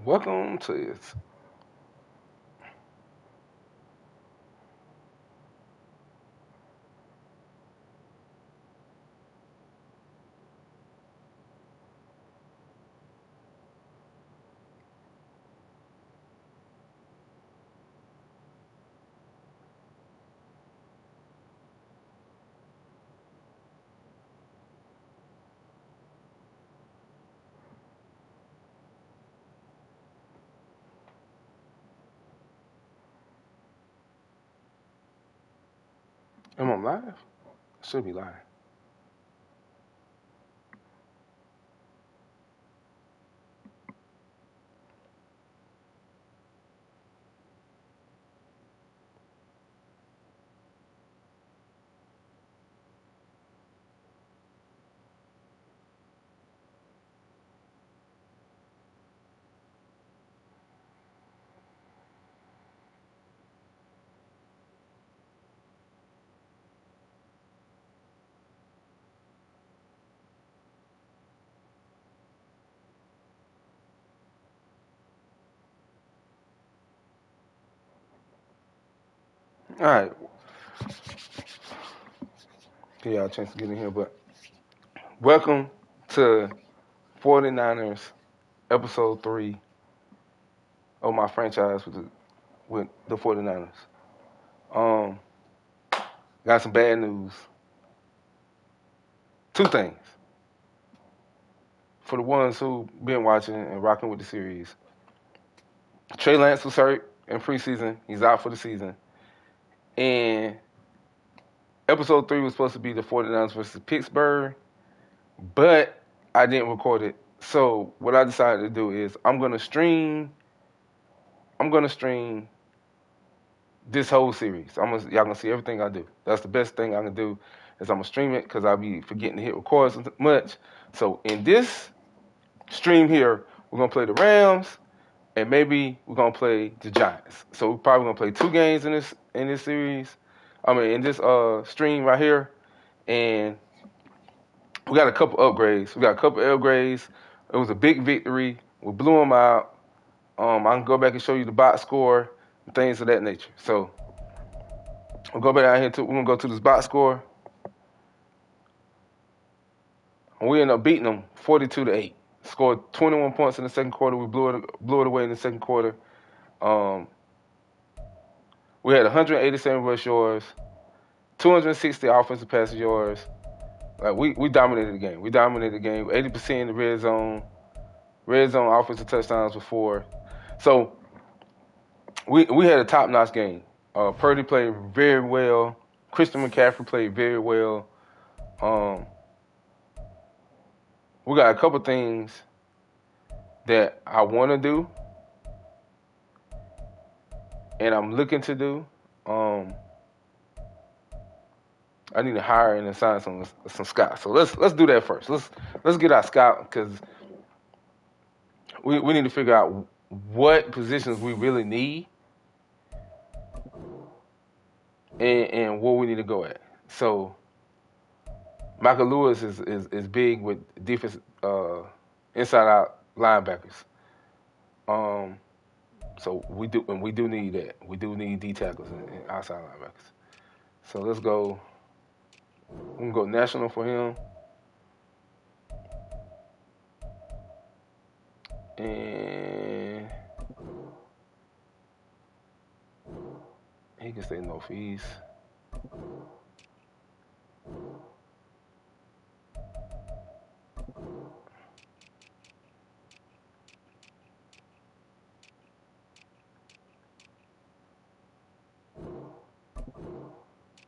Welcome to this. Am I live? I should be live. All right. Give y'all a chance to get in here, but welcome to 49ers episode 3 of my franchise with the 49ers. Um, got some bad news. Two things for the ones who been watching and rocking with the series. Trey Lance was hurt in preseason. He's out for the season. And episode 3 was supposed to be the 49ers versus Pittsburgh, but I didn't record it. So what I decided to do is I'm gonna stream this whole series. Y'all gonna see everything I do. That's the best thing I can do is I'm gonna stream it because I'll be forgetting to hit record so much. So in this stream here, we're gonna play the Rams and maybe we're gonna play the Giants. So we're probably gonna play 2 games in this series. I mean in this stream right here, and we got a couple upgrades. We got a couple upgrades. It was a big victory. We blew them out. I can go back and show you the box score and things of that nature. So we'll go back down here. We're going to go to this box score. And we ended up beating them 42-8. Scored 21 points in the second quarter. We blew it away in the second quarter. Um, we had 187 rush yards, 260 offensive pass yards. Like we dominated the game. We dominated the game. 80% in the red zone. Red zone offensive touchdowns before. So we had a top-notch game. Purdy played very well. Christian McCaffrey played very well. Um, we got a couple things that I want to do and I'm looking to do. I need to hire and assign some scouts. So let's do that first. Let's get our scout because we need to figure out what positions we really need and where we need to go at. So Michael Lewis is big with defense inside out linebackers. So we do need that. We do need D tackles and outside linebackers. So let's go. We can go national for him, and he can stay northeast.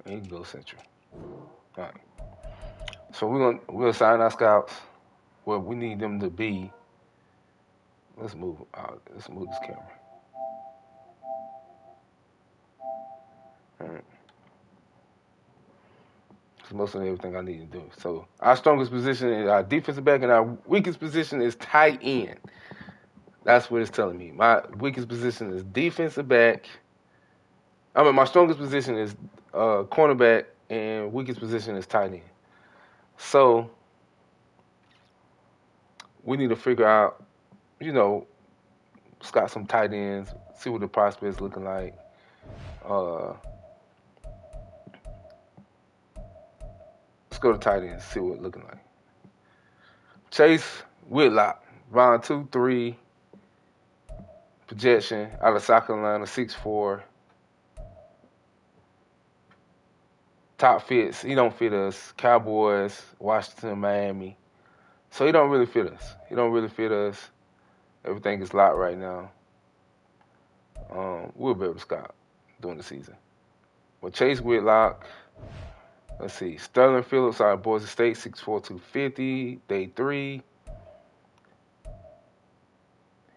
He can go central. All right. So we'll assign our scouts where we need them to be. Let's move out. Let's move this camera. All right. That's most of everything I need to do. So our strongest position is our defensive back, and our weakest position is tight end. That's what it's telling me. My weakest position is defensive back. I mean, my strongest position is cornerback, and weakest position is tight end. So we need to figure out, you know, scout some tight ends, see what the prospects looking like. Uh, let's go to tight ends, see what it's looking like. Chase Whitlock, round 2-3, projection out of South Carolina, 6'4". Top fits. He don't fit us. Cowboys, Washington, Miami. So he don't really fit us. He don't really fit us. Everything is locked right now. We'll be able to scout during the season. But Chase Whitlock, let's see. Sterling Phillips out of Boise State, 6'4", 250. Day 3.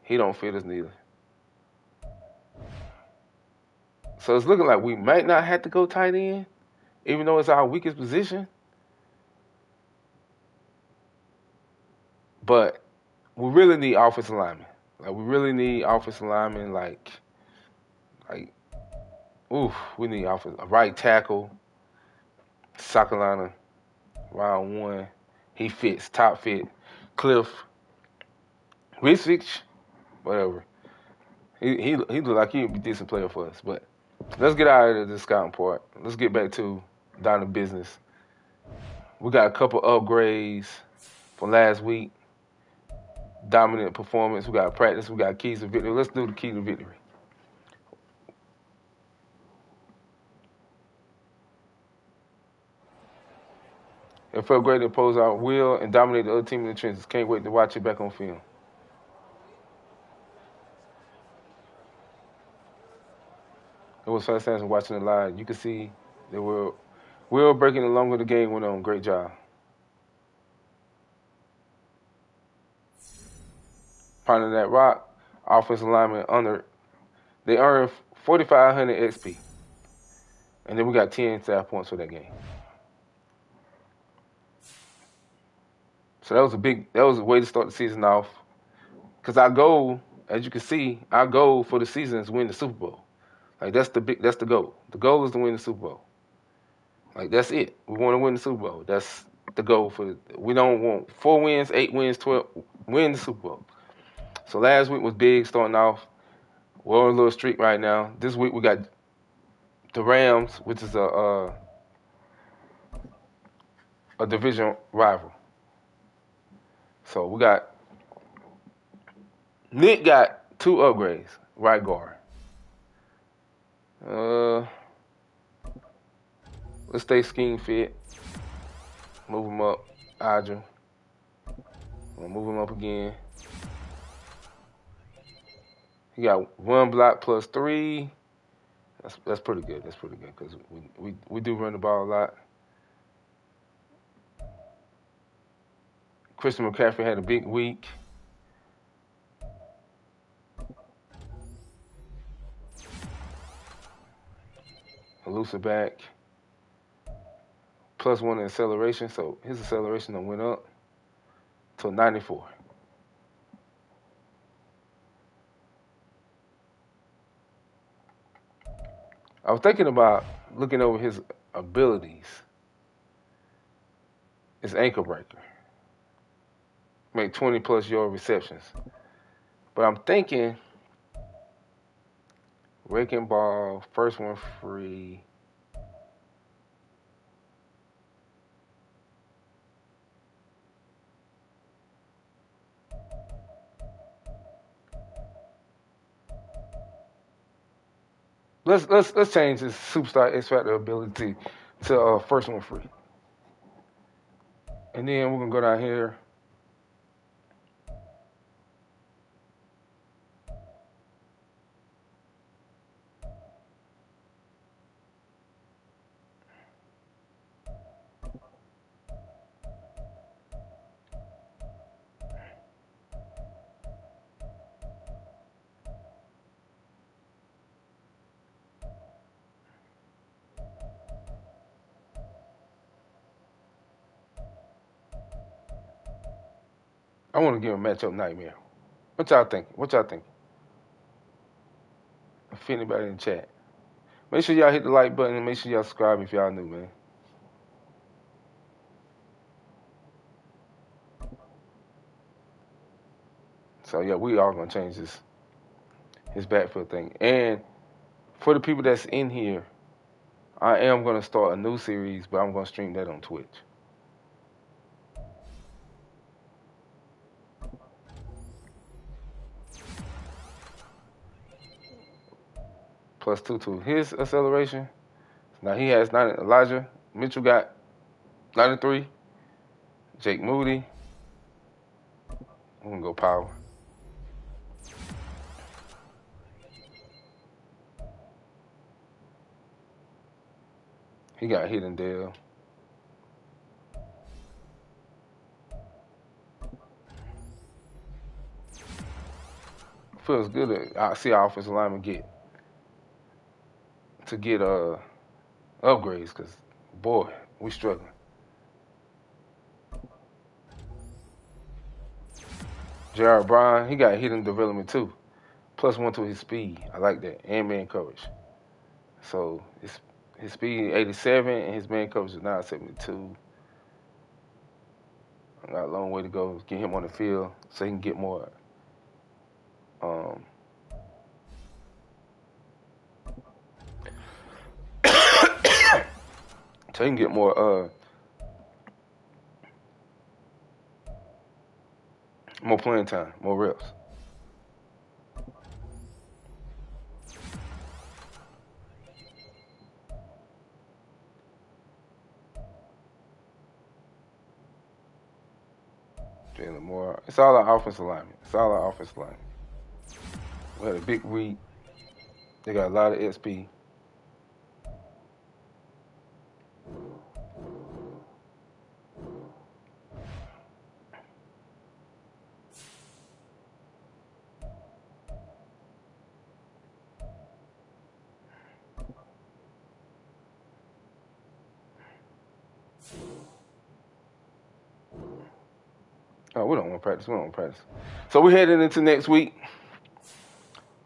He don't fit us neither. So it's looking like we might not have to go tight end, even though it's our weakest position. But we really need offensive linemen. Like we really need offensive linemen. Like, we need a right tackle. South Carolina, round 1. He fits, top fit. Cliff Risvich, whatever. He look like he'd be a decent player for us. But let's get out of the scouting part. Let's get back to down to business. We got a couple upgrades from last week. Dominant performance. We got practice. We got keys to victory. Let's do the key to victory. It felt great to oppose our will and dominate the other team in the trenches. Can't wait to watch it back on film. It was fantastic watching it live. You could see they were breaking the longer the game went on. Great job. Pounding that rock, offensive lineman under. They earned 4,500 XP. And then we got 10 staff points for that game. So that was a way to start the season off. Because our goal, as you can see, our goal for the season is win the Super Bowl. Like that's the goal. The goal is to win the Super Bowl. Like that's it. We want to win the Super Bowl. That's the goal we don't want 4 wins, 8 wins, 12 win the Super Bowl. So last week was big starting off. We're on a little streak right now. This week we got the Rams, which is a division rival. So we got Nick got 2 upgrades, right guard. Let's stay scheme fit. Move him up, Adrian. We'll move him up again. He got 1 block plus 3. That's pretty good. That's pretty good because we do run the ball a lot. Christian McCaffrey had a big week. Elusive back. +1 in acceleration, so his acceleration done went up to 94. I was thinking about looking over his abilities. His ankle breaker. Make 20+ yard receptions. But I'm thinking raking ball, first one free. Let's change his superstar X Factor ability to first one free. And then we're gonna go down here. I want to give him a matchup nightmare. What y'all think? If anybody in the chat. Make sure y'all hit the like button and make sure y'all subscribe if y'all new, man. So yeah, we are gonna change this his backfield thing. And for the people that's in here, I am going to start a new series, but I'm going to stream that on Twitch. Plus 2 to his acceleration. Now he has 90. Elijah Mitchell got 93. Jake Moody. I'm going to go power. He got Hidden Dale. Feels good to see our offensive lineman get upgrades, because boy, we struggling. Jared Bryan, he got hidden development too. Plus 1 to his speed. I like that. And man coverage. So his speed 87 and his man coverage is now 72. I got a long way to go. Get him on the field so he can get more um so he can get more playing time, more reps. Jalen Moore. It's all our offensive linemen. It's all our offensive linemen. We had a big read. They got a lot of XP. Oh, we don't want to practice. We don't want to practice. So we're heading into next week.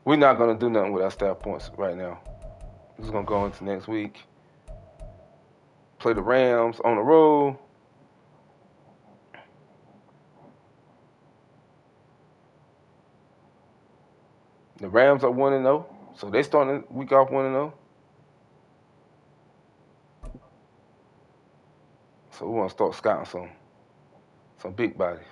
We're not going to do nothing with our staff points right now. We're just going to go into next week. Play the Rams on the road. The Rams are 1-0. So they starting the week off 1-0. So we want to start scouting some big bodies.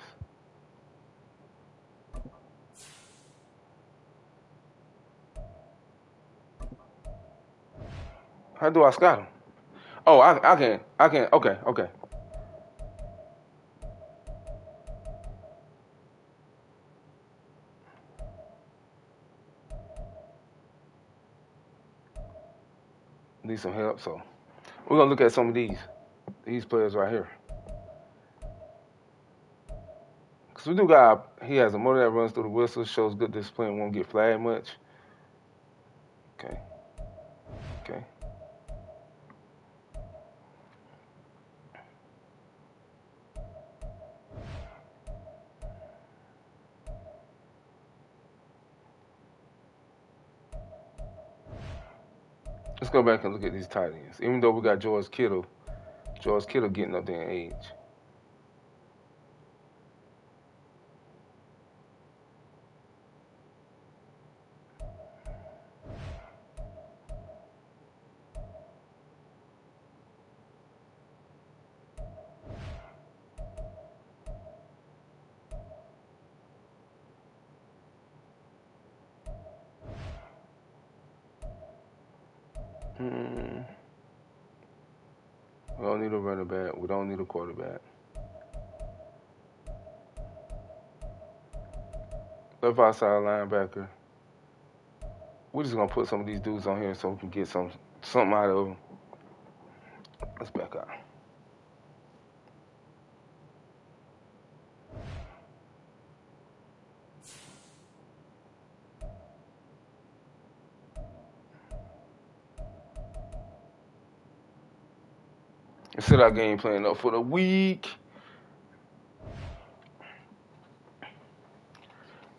How do I scout them? Oh, I can. Okay. Need some help. So we're gonna look at some of these players right here. Cause we do got, he has a motor that runs through the whistle, shows good discipline, won't get flagged much. Okay. Let's go back and look at these tight ends. Even though we got George Kittle getting up there in age. We don't need a running back. We don't need a quarterback. Left outside linebacker. We're just gonna put some of these dudes on here so we can get something out of them. Let's back out. Let's set our game plan up for the week.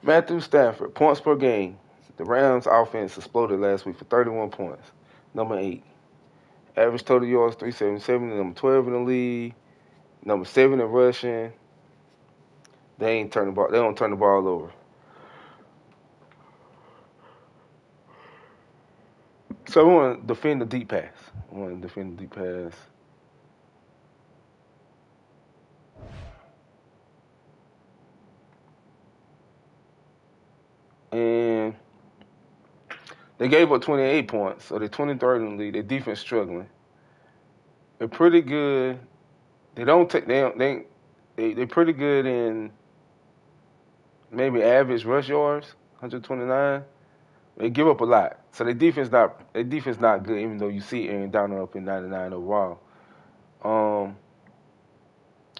Matthew Stafford, points per game. The Rams offense exploded last week for 31 points. Number 8. Average total yards 377. Number 12 in the league. Number 7 in rushing. They don't turn the ball over. So we want to defend the deep pass. We want to defend the deep pass. And they gave up 28 points, so they're 23rd in the league. Their defense struggling. They're pretty good. They don't take they're pretty good in maybe average rush yards, 129. They give up a lot, so their defense not good. Even though you see Aaron Donald up in 99 overall,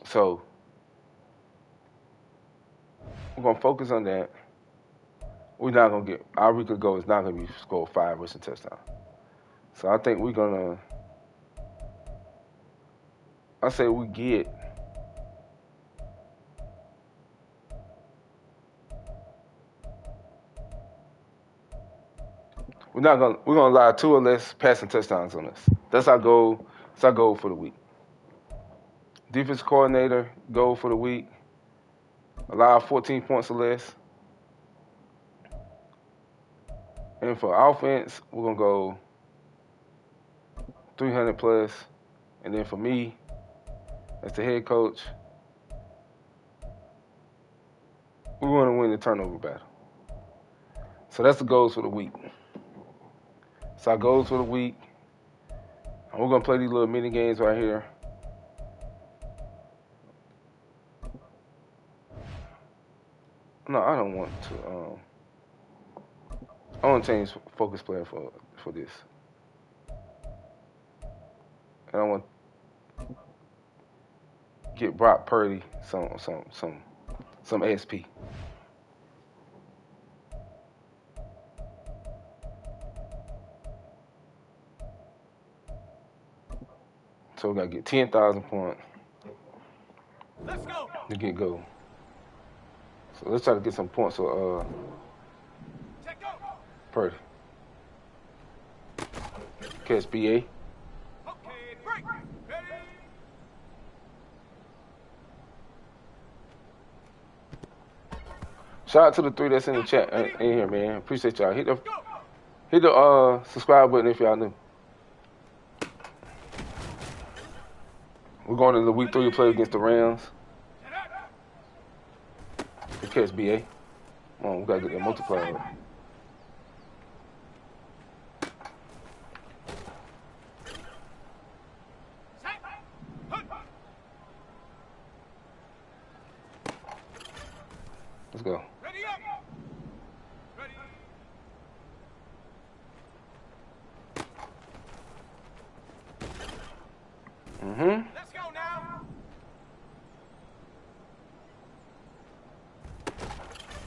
so we're gonna focus on that. We're not gonna get our weekly goal is not gonna be score 5 rushing touchdowns. So I think we're gonna. I say we get. We're gonna allow 2 or less passing touchdowns on us. That's our goal. That's our goal for the week. Defense coordinator goal for the week. Allow 14 points or less. And for offense, we're gonna go 300 plus. And then for me, as the head coach, we want to win the turnover battle. So that's the goals for the week. So our goals for the week. And we're gonna play these little mini games right here. No, I don't want to. I want to change focus player for this. And I want to get Brock Purdy some SP. So we gotta get 10,000 points. Let's go. To get goal. So let's try to get some points for Purdy. Catch BA. Okay, break. Ready. Shout out to the 3 that's in the chat in here, man. Appreciate y'all. Hit the subscribe button if y'all new. We're going to the week 3 play against the Rams. Catch BA. Come on, we gotta get that multiplier. Let's go. Ready up. Ready. Let's go now.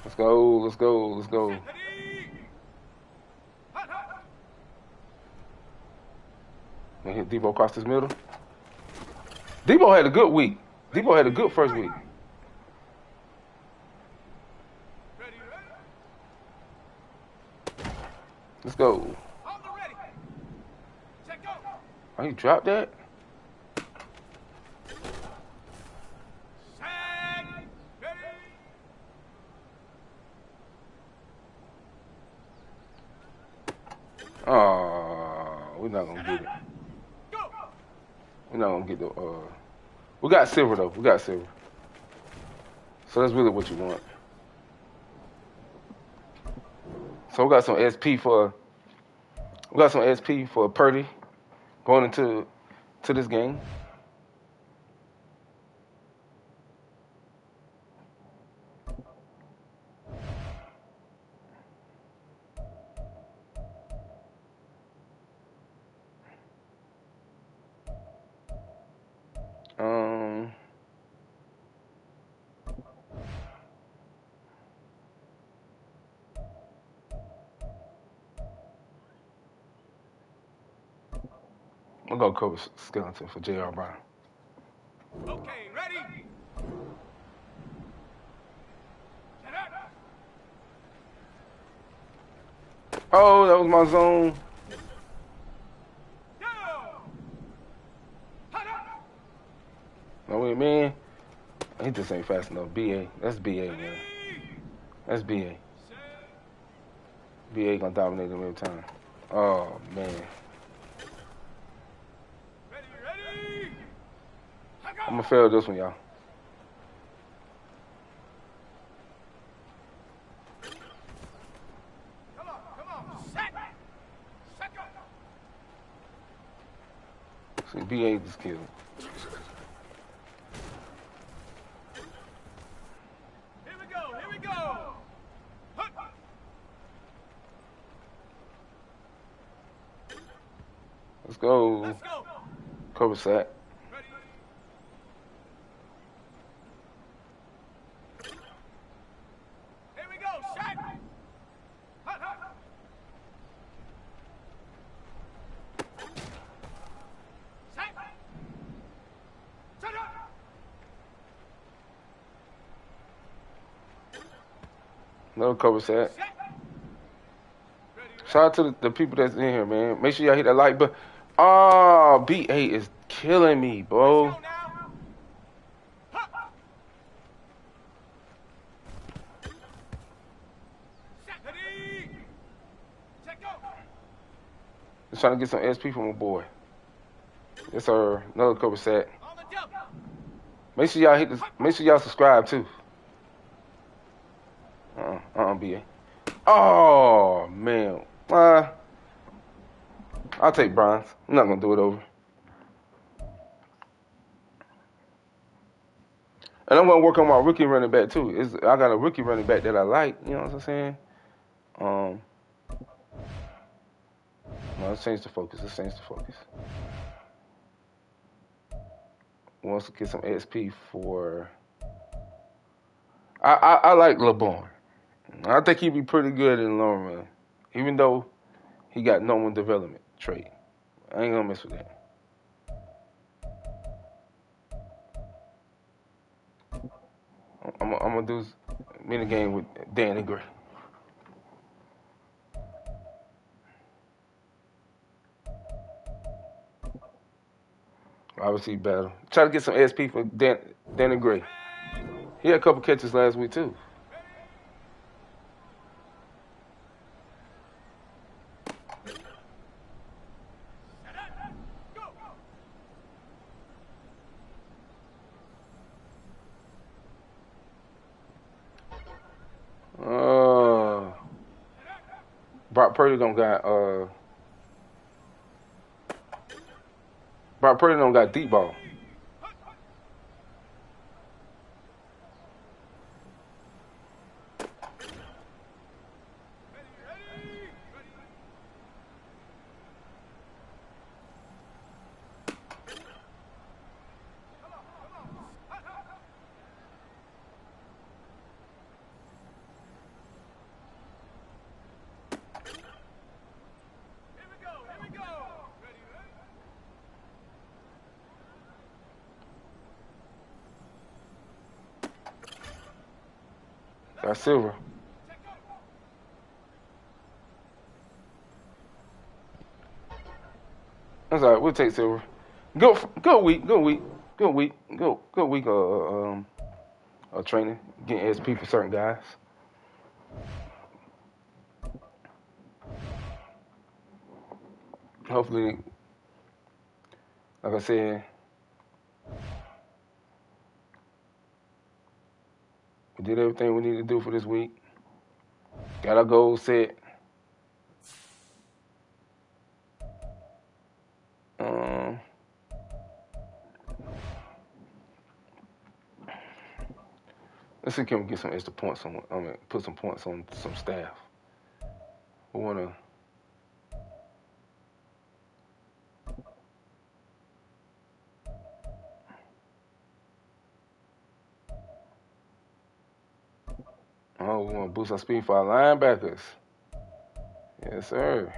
Let's go. Let's go. Let's go. Ready. And hit Debo across his middle. Debo had a good week. Debo had a good first week. Ready, ready. Let's go. On the ready. Check go. Oh, he dropped that? Set. Ready. Oh, we're not gonna get it. Go. We're not gonna get the we got silver though. We got silver. So that's really what you want. So we got some SP for Purdy going into this game. I'm gonna cover skeleton for J.R. Brown. Okay, ready. Set up. Oh, that was my zone. Go. Hut up. No wait, man. He just ain't fast enough. BA. That's BA, man. That's BA. BA gonna dominate him every time. Oh man. Ready, ready. I'm gonna fail this one, y'all. Come on. Set. Second. See, BA just killed. Here we go. Hup. Let's go. Let's go. Cover sack. Ready. Here we go. Set. Hup. Set. Set up. Another cover sack. Set. Ready. Shout out to the people that's in here, man. Make sure y'all hit that like button. Oh, BA is killing me, bro. Let's go now. Hup. Set. Ready. Set go. Just trying to get some SP from my boy. Yes, sir. Another cover sack. On the jump. Make sure y'all hit this. Make sure y'all subscribe too. BA. Oh man. I'll take bronze. I'm not gonna do it over. And I'm gonna work on my rookie running back too. I got a rookie running back that I like. You know what I'm saying? No, let's change the focus. Wants to get some XP for. I like LeBron. I think he'd be pretty good in the long run, even though he got no one development trait. I ain't gonna mess with that. I'm gonna do mini game with Dan and Gray. Obviously better. Try to get some SP for Dan and Gray. He had a couple catches last week too. Brock Purdy don't got deep ball. Got Silver. That's all right. We'll take Silver. Good week of training, getting SP for certain guys. Hopefully, like I said, we did everything we need to do for this week. Got our goals set. Let's see, can we get some extra points on? Put some points on some staff. We wanna. Oh, we want to boost our speed for our linebackers. Yes, sir.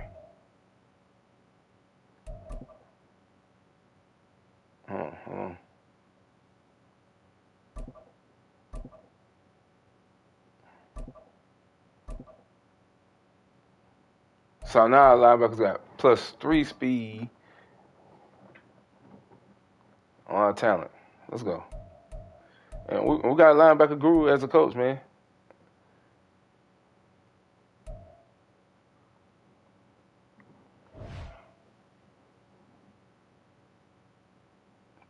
Hold on. So now our linebackers got +3 speed on our talent. Let's go. And we got a linebacker guru as a coach, man.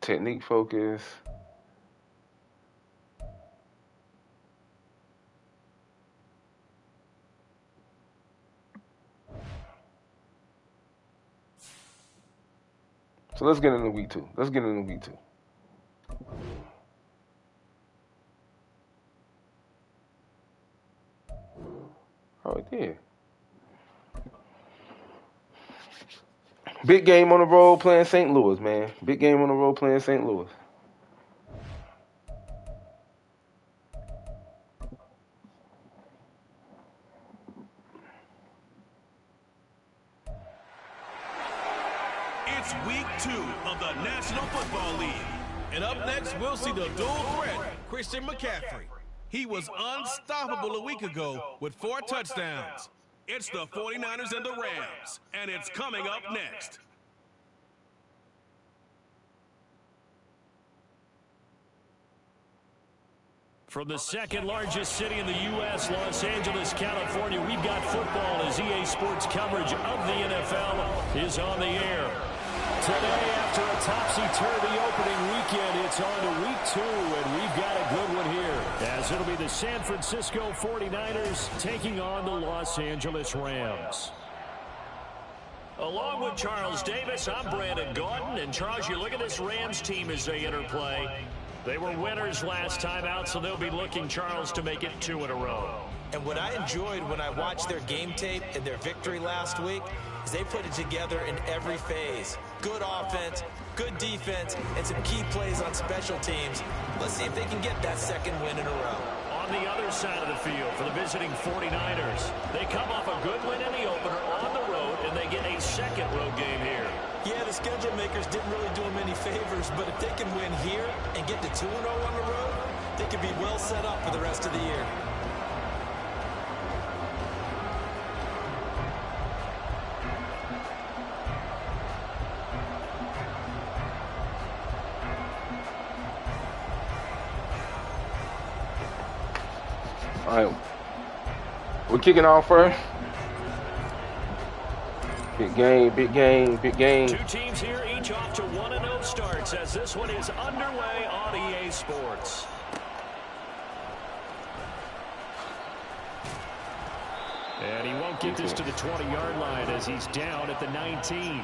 Technique focus. So let's get into week 2. Let's get into week 2. Oh, it did. Big game on the road playing St. Louis, man. Big game on the road playing St. Louis. It's week 2 of the National Football League. And up next, we'll see the dual threat, Christian McCaffrey. He was unstoppable a week ago with 4 touchdowns. It's the 49ers and the Rams, and it's coming up next. From the second largest city in the U.S., Los Angeles, California, we've got football as EA Sports coverage of the NFL is on the air. Today, after a topsy-turvy opening weekend, it's on to week 2, and we've got a good one here, as it'll be the San Francisco 49ers taking on the Los Angeles Rams. Along with Charles Davis, I'm Brandon Gordon, and Charles, you look at this Rams team as they enter play. They were winners last time out, so they'll be looking, Charles, to make it 2 in a row. And what I enjoyed when I watched their game tape and their victory last week is they put it together in every phase. Good offense, good defense, and some key plays on special teams. Let's see if they can get that 2nd win in a row. On the other side of the field for the visiting 49ers, they come off a good win in the opener on the road, and they get a 2nd road game here. Yeah, the schedule makers didn't really do them any favors, but if they can win here and get to 2-0 on the road, they could be well set up for the rest of the year. All right, we're kicking off first. Big game, big game, big game. 2 teams here, each off to 1-0 starts as this one is underway on EA Sports. And he won't get this to the 20-yard line as he's down at the 19.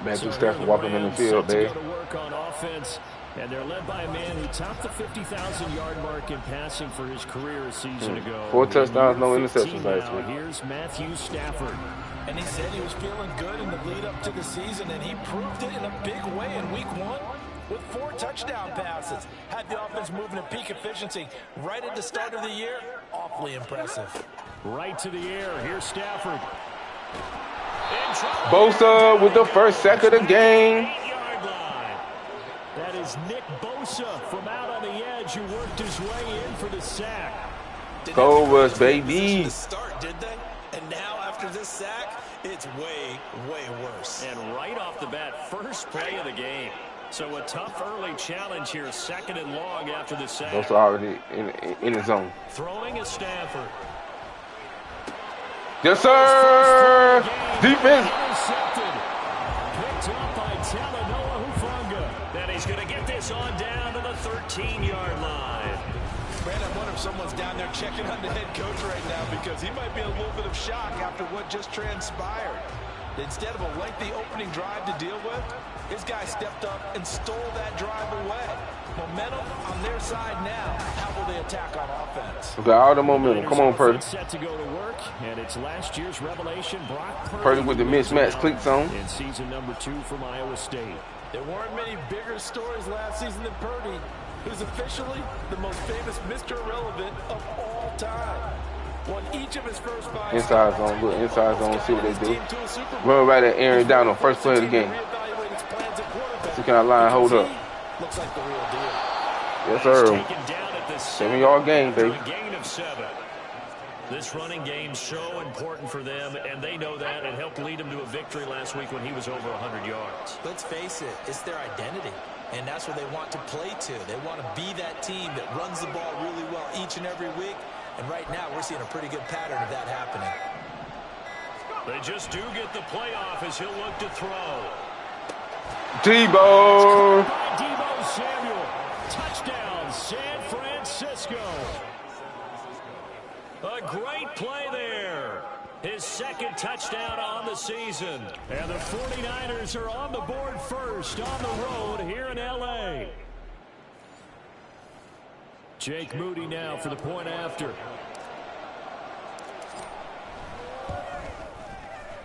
Matthew Stafford walking in the field, babe. Go to work on offense, and they're led by a man who topped the 50,000-yard mark in passing for his career a season ago. 4 touchdowns, no interceptions last week. Here's Matthew Stafford. And he said he was feeling good in the lead up to the season, and he proved it in a big way in week 1 with 4 touchdown passes. Had the offense moving at peak efficiency right at the start of the year. Awfully impressive. Right to the air. Here's Stafford. Bosa with the first sack of the game. 8-yard line. That is Nick Bosa from out on the edge who worked his way in for the sack. Cold Rush, baby. To start, did they? And now after this sack, it's way, way worse. And right off the bat, first play of the game. So a tough early challenge here, 2nd and long after the sack. Bosa already in the zone. Throwing is Stafford. Yes, sir. Defense. Intercepted. Picked up by Talanoa Hufanga. Then he's going to get this on down to the 13-yard line. Brandon, I wonder if someone's down there checking on the head coach right now because he might be in a little bit of shock after what just transpired. Instead of a lengthy opening drive to deal with, his guy stepped up and stole that drive away. Momentum on their side now. How will they attack on offense? We got all the momentum. Come on, Purdy. Set to go to work, and it's last year's revelation, Brock Purdy with the mismatch cleats on. In season number 2 from Iowa State. There weren't many bigger stories last season than Purdy, who's officially the most famous Mr. Irrelevant of all time. Won each of his first 5 inside zone, look, inside zone, see what they do. Run right at Aaron down on first play of the game. See, can our line hold up? Looks like the real deal. Yes, sir. 7-yard game, baby. Gain of 7. This running game's so important for them, and they know that. It helped lead them to a victory last week when he was over 100 yards. Let's face it, it's their identity, and that's what they want to play to. They want to be that team that runs the ball really well each and every week, and right now we're seeing a pretty good pattern of that happening. They just do get the playoff as he'll look to throw. Debo. Debo Samuel. Touchdown, San Francisco. A great play there. His second touchdown on the season. And the 49ers are on the board first on the road here in L.A. Jake Moody now for the point after.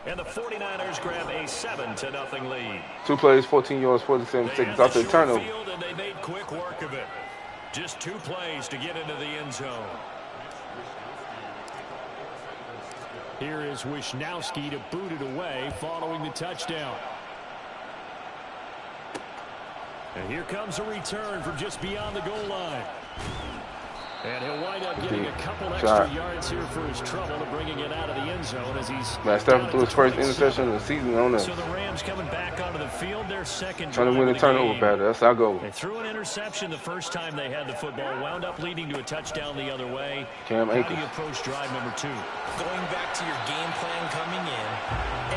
And the 49ers grab a 7-0 lead. 2 plays, 14 yards, 47 seconds after the turnover. And they made quick work of it. Just 2 plays to get into the end zone. Here is Wisnowski to boot it away following the touchdown. And here comes a return from just beyond the goal line. And he'll wind up getting a couple extra yards here for his trouble to bringing it out of the end zone as he's Matt Stafford threw his first interception of the season on us. So the Rams coming back onto the field, their second trying to win the turnover battle. That's our goal. They threw an interception the first time they had the football, wound up leading to a touchdown the other way. Cam How do Akers. you approach drive number 2? Going back to your game plan coming in,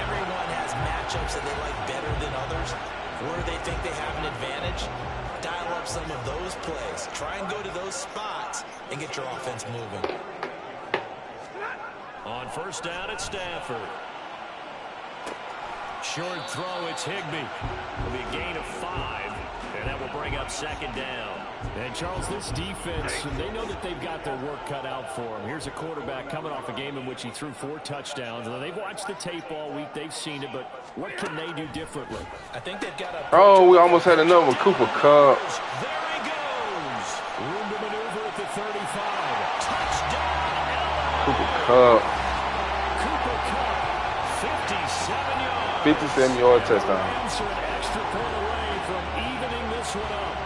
everyone has matchups that they like better than others. Where they think they have an advantage, dial up some of those plays. Try and go to those spots and get your offense moving. On first down, it's Stafford. Short throw, it's Higbee. It'll be a gain of 5, and that will bring up second down. And Charles, this defense, they know that they've got their work cut out for them. Here's a quarterback coming off a game in which he threw 4 touchdowns. And they've watched the tape all week. They've seen it, but what can they do differently? I think they've got a... Oh, we almost had another Cooper Kupp. There he goes. Room to maneuver at the 35. Touchdown, Cooper Kupp. Cooper Kupp, 57 yards. 57-yard touchdown. Rams are an extra point away from evening this one up.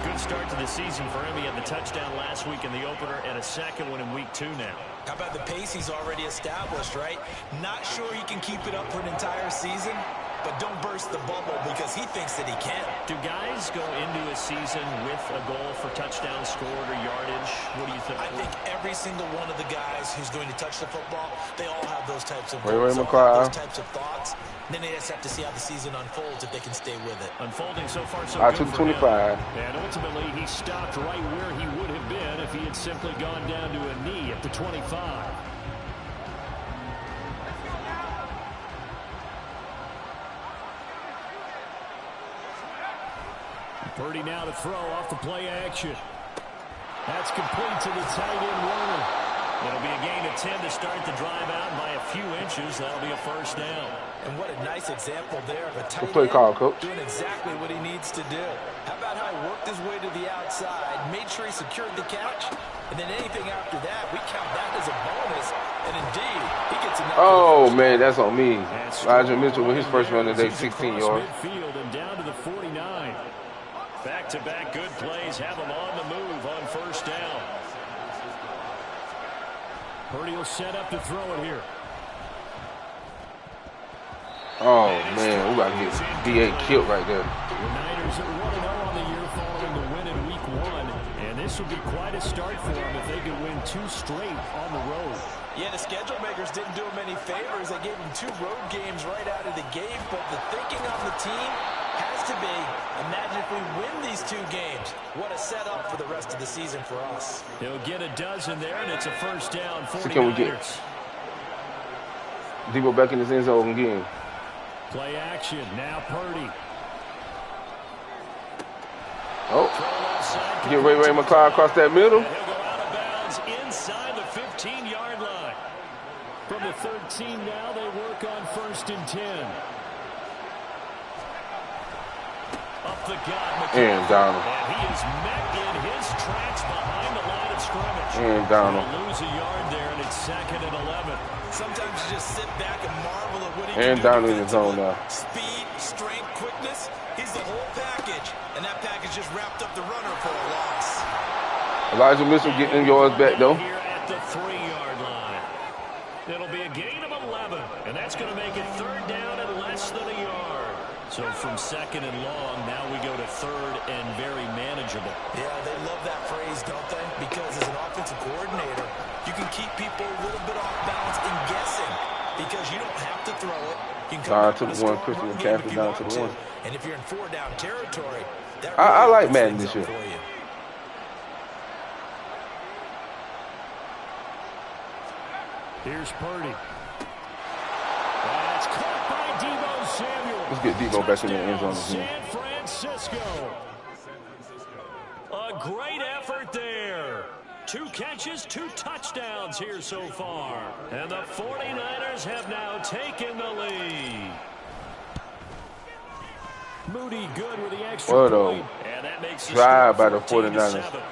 Good start to the season for him. He had the touchdown last week in the opener and a second one in week 2 now. How about the pace he's already established, right? Not sure he can keep it up for an entire season, but don't burst the bubble because he thinks that he can. Do guys go into a season with a goal for touchdown scored or yardage? What do you think? I think every single one of the guys who's going to touch the football, they all have those types of Ray goals, McCloud. those types of thoughts. Then they just have to see how the season unfolds if they can stay with it. Unfolding so far so I good took for him. 25. And ultimately he stopped right where he would have been if he had simply gone down to a knee at the 25. Purdy now to throw off the play action. That's complete to the tight end Warner. It'll be a gain of 10 to start the drive out by a few inches. That'll be a first down. And what a nice example there of a tight Good play end call, Coach. doing exactly what he needs to do. How about how he worked his way to the outside, made sure he secured the catch, and then anything after that, we count that as a bonus. And indeed, he gets enough. Oh, man, that's on me. Elijah Mitchell with his first run today, 16 yards. Midfield and down to the 49. Back-to-back good plays have him on the move on first down. Purdy will set up to throw it here. Oh, man, we got to get D8 killed right there. The Niners are 1-0 on the year following the win in week 1. And this would be quite a start for them if they could win 2 straight on the road. Yeah, the schedule makers didn't do him any favors. They gave him 2 road games right out of the gate. But the thinking on the team has to be, imagine if we win these 2 games. What a setup for the rest of the season for us. They'll get a dozen there, and it's a first down. 49ers. So can we get Debo back in his end zone again? Play action. Now Purdy. Oh, get Ray McCloud across that middle. And he'll go out of bounds inside the 15-yard line. From the 13 now, they work on first and 10. Up the gut, And Donald. And he is met in his tracks behind the line of scrimmage. And Donald. They'll lose a yard there, and it's second and 11. Sometimes you just sit back and marvel at what he And can do Donald in the zone defensively. now. Speed, strength, quickness. He's the whole package. And that package just wrapped up the runner for a loss. Elijah Mitchell getting yards back, though. Here at the 3-yard line. It'll be a gain of 11, and that's going to make it third down and less than a yard. So from second and long, now we go to third and very manageable. Yeah, they love that phrase, don't they? Because as an offensive coordinator, you can keep people a little bit off balance and guessing because you don't have to throw it. You can come Down up to with a the one, strong Christian run game if McCaffrey you down want to the to. one. And if you're in 4-down territory, that I really like opens Madden things this up year. for you. Here's Purdy. That's caught by Deebo Samuel. Let's get Deebo back in the end zone again. San Francisco. A great effort there. 2 catches, 2 touchdowns here so far. And the 49ers have now taken the lead. Moody good with the extra point. And that makes the drive by the 14-7. 49ers.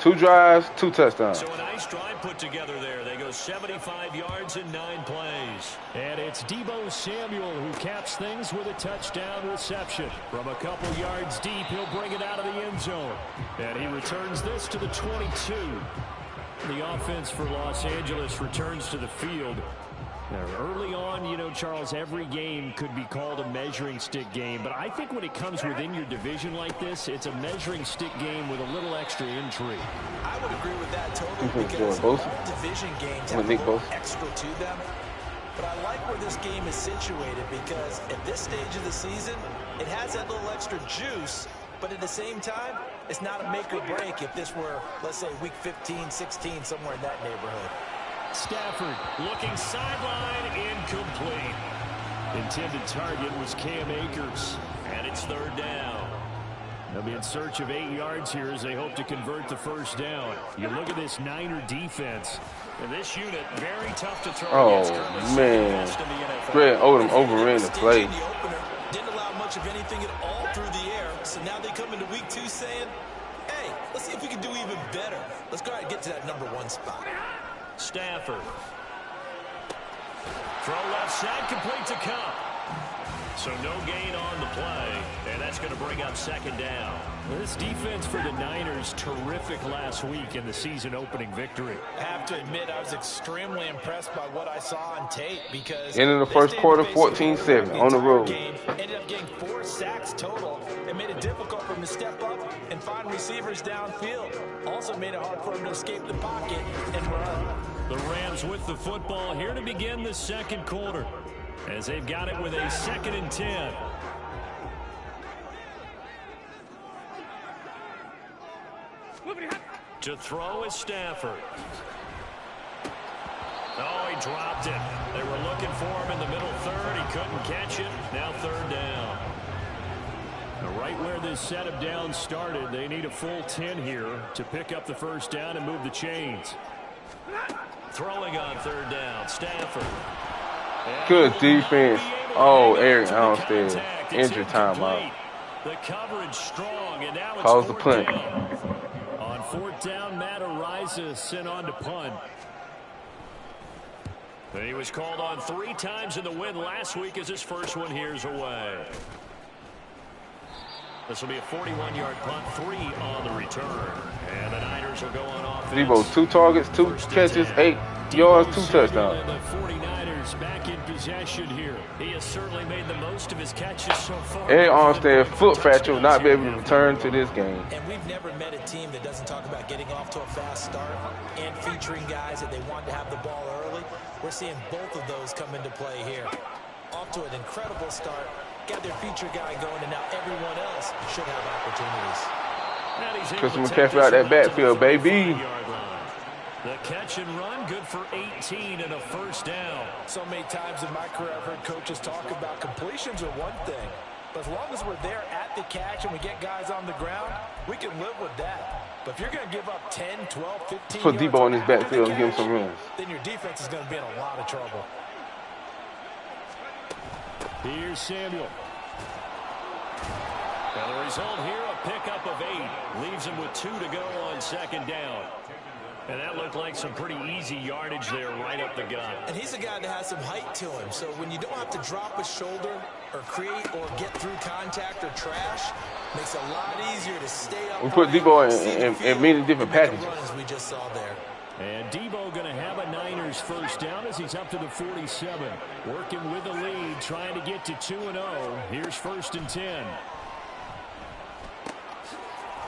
2 drives, 2 touchdowns. So a nice drive put together there. They go 75 yards in 9 plays. And it's Deebo Samuel who caps things with a touchdown reception. From a couple yards deep, he'll bring it out of the end zone. And he returns this to the 22. The offense for Los Angeles returns to the field. Now, early on, you know, Charles, every game could be called a measuring stick game. But I think when it comes within your division like this, it's a measuring stick game with a little extra intrigue. I would agree with that totally because all division games have a little extra to them. But I like where this game is situated because at this stage of the season, it has that little extra juice. But at the same time, it's not a make or break if this were, let's say, week 15, 16, somewhere in that neighborhood. Stafford looking sideline, incomplete. Intended target was Cam Akers, and it's 3rd down. They'll be in search of 8 yards here as they hope to convert the first down. You look at this Niner defense. And this unit, very tough to throw against. Man. Greg Odom overran the play. Didn't allow much of anything at all through the air. So now they come into week 2 saying, hey, let's see if we can do even better. Let's go ahead and get to that number 1 spot. Stafford. Throw left side, complete to Cup. So no gain on the play, and that's going to bring up 2nd down. This defense for the Niners, terrific last week in the season-opening victory. I have to admit, I was extremely impressed by what I saw on tape because in the first quarter, 14-7 on the road. Ended up getting 4 sacks total. It made it difficult for him to step up and find receivers downfield. Also made it hard for him to escape the pocket and run. The Rams with the football here to begin the 2nd quarter, as they've got it with a 2nd and 10. To throw is Stafford. Oh, he dropped it. They were looking for him in the middle 3rd. He couldn't catch it. Now 3rd down. Now right where this set of downs started, they need a full 10 here to pick up the first down and move the chains. Throwing on 3rd down, Stafford. Good defense. Oh, Eric Armstead. Injury timeout. The coverage strong, and now it's calls the punt. On 4th down, Matt Ariza sent on to punt. And he was called on 3 times in the win last week as his first one here's away. This will be a 41-yard punt, 3 on the return. And the Niners will go on offense. Deebo, 2 targets, 2 catches, 8 yards, 2 touchdowns. The 49ers back in possession here. He has certainly made the most of his catches so far. Eric Armstead, foot fracture, will not be able to return to this game. And we've never met a team that doesn't talk about getting off to a fast start and featuring guys that they want to have the ball early. We're seeing both of those come into play here. Off to an incredible start. Got their feature guy going, and now everyone else should have opportunities. Christian McCaffrey out that backfield, baby. The catch and run, good for 18 and a first down. So many times in my career, I've heard coaches talk about completions are one thing. But as long as we're there at the catch and we get guys on the ground, we can live with that. But if you're going to give up 10, 12, 15 Put Deebo in his backfield and give him some room. Then your defense is going to be in a lot of trouble. Here's Samuel. And the result here, a pickup of 8. Leaves him with 2 to go on 2nd down. And that looked like some pretty easy yardage there right up the gut. And he's a guy that has some height to him. So when you don't have to drop a shoulder or create or get through contact or trash, makes it a lot easier to stay up. We put Deebo in many different packages. As we just saw there. And Deebo going to have a Niners first down as he's up to the 47. Working with the lead, trying to get to 2-0. Here's 1st and 10.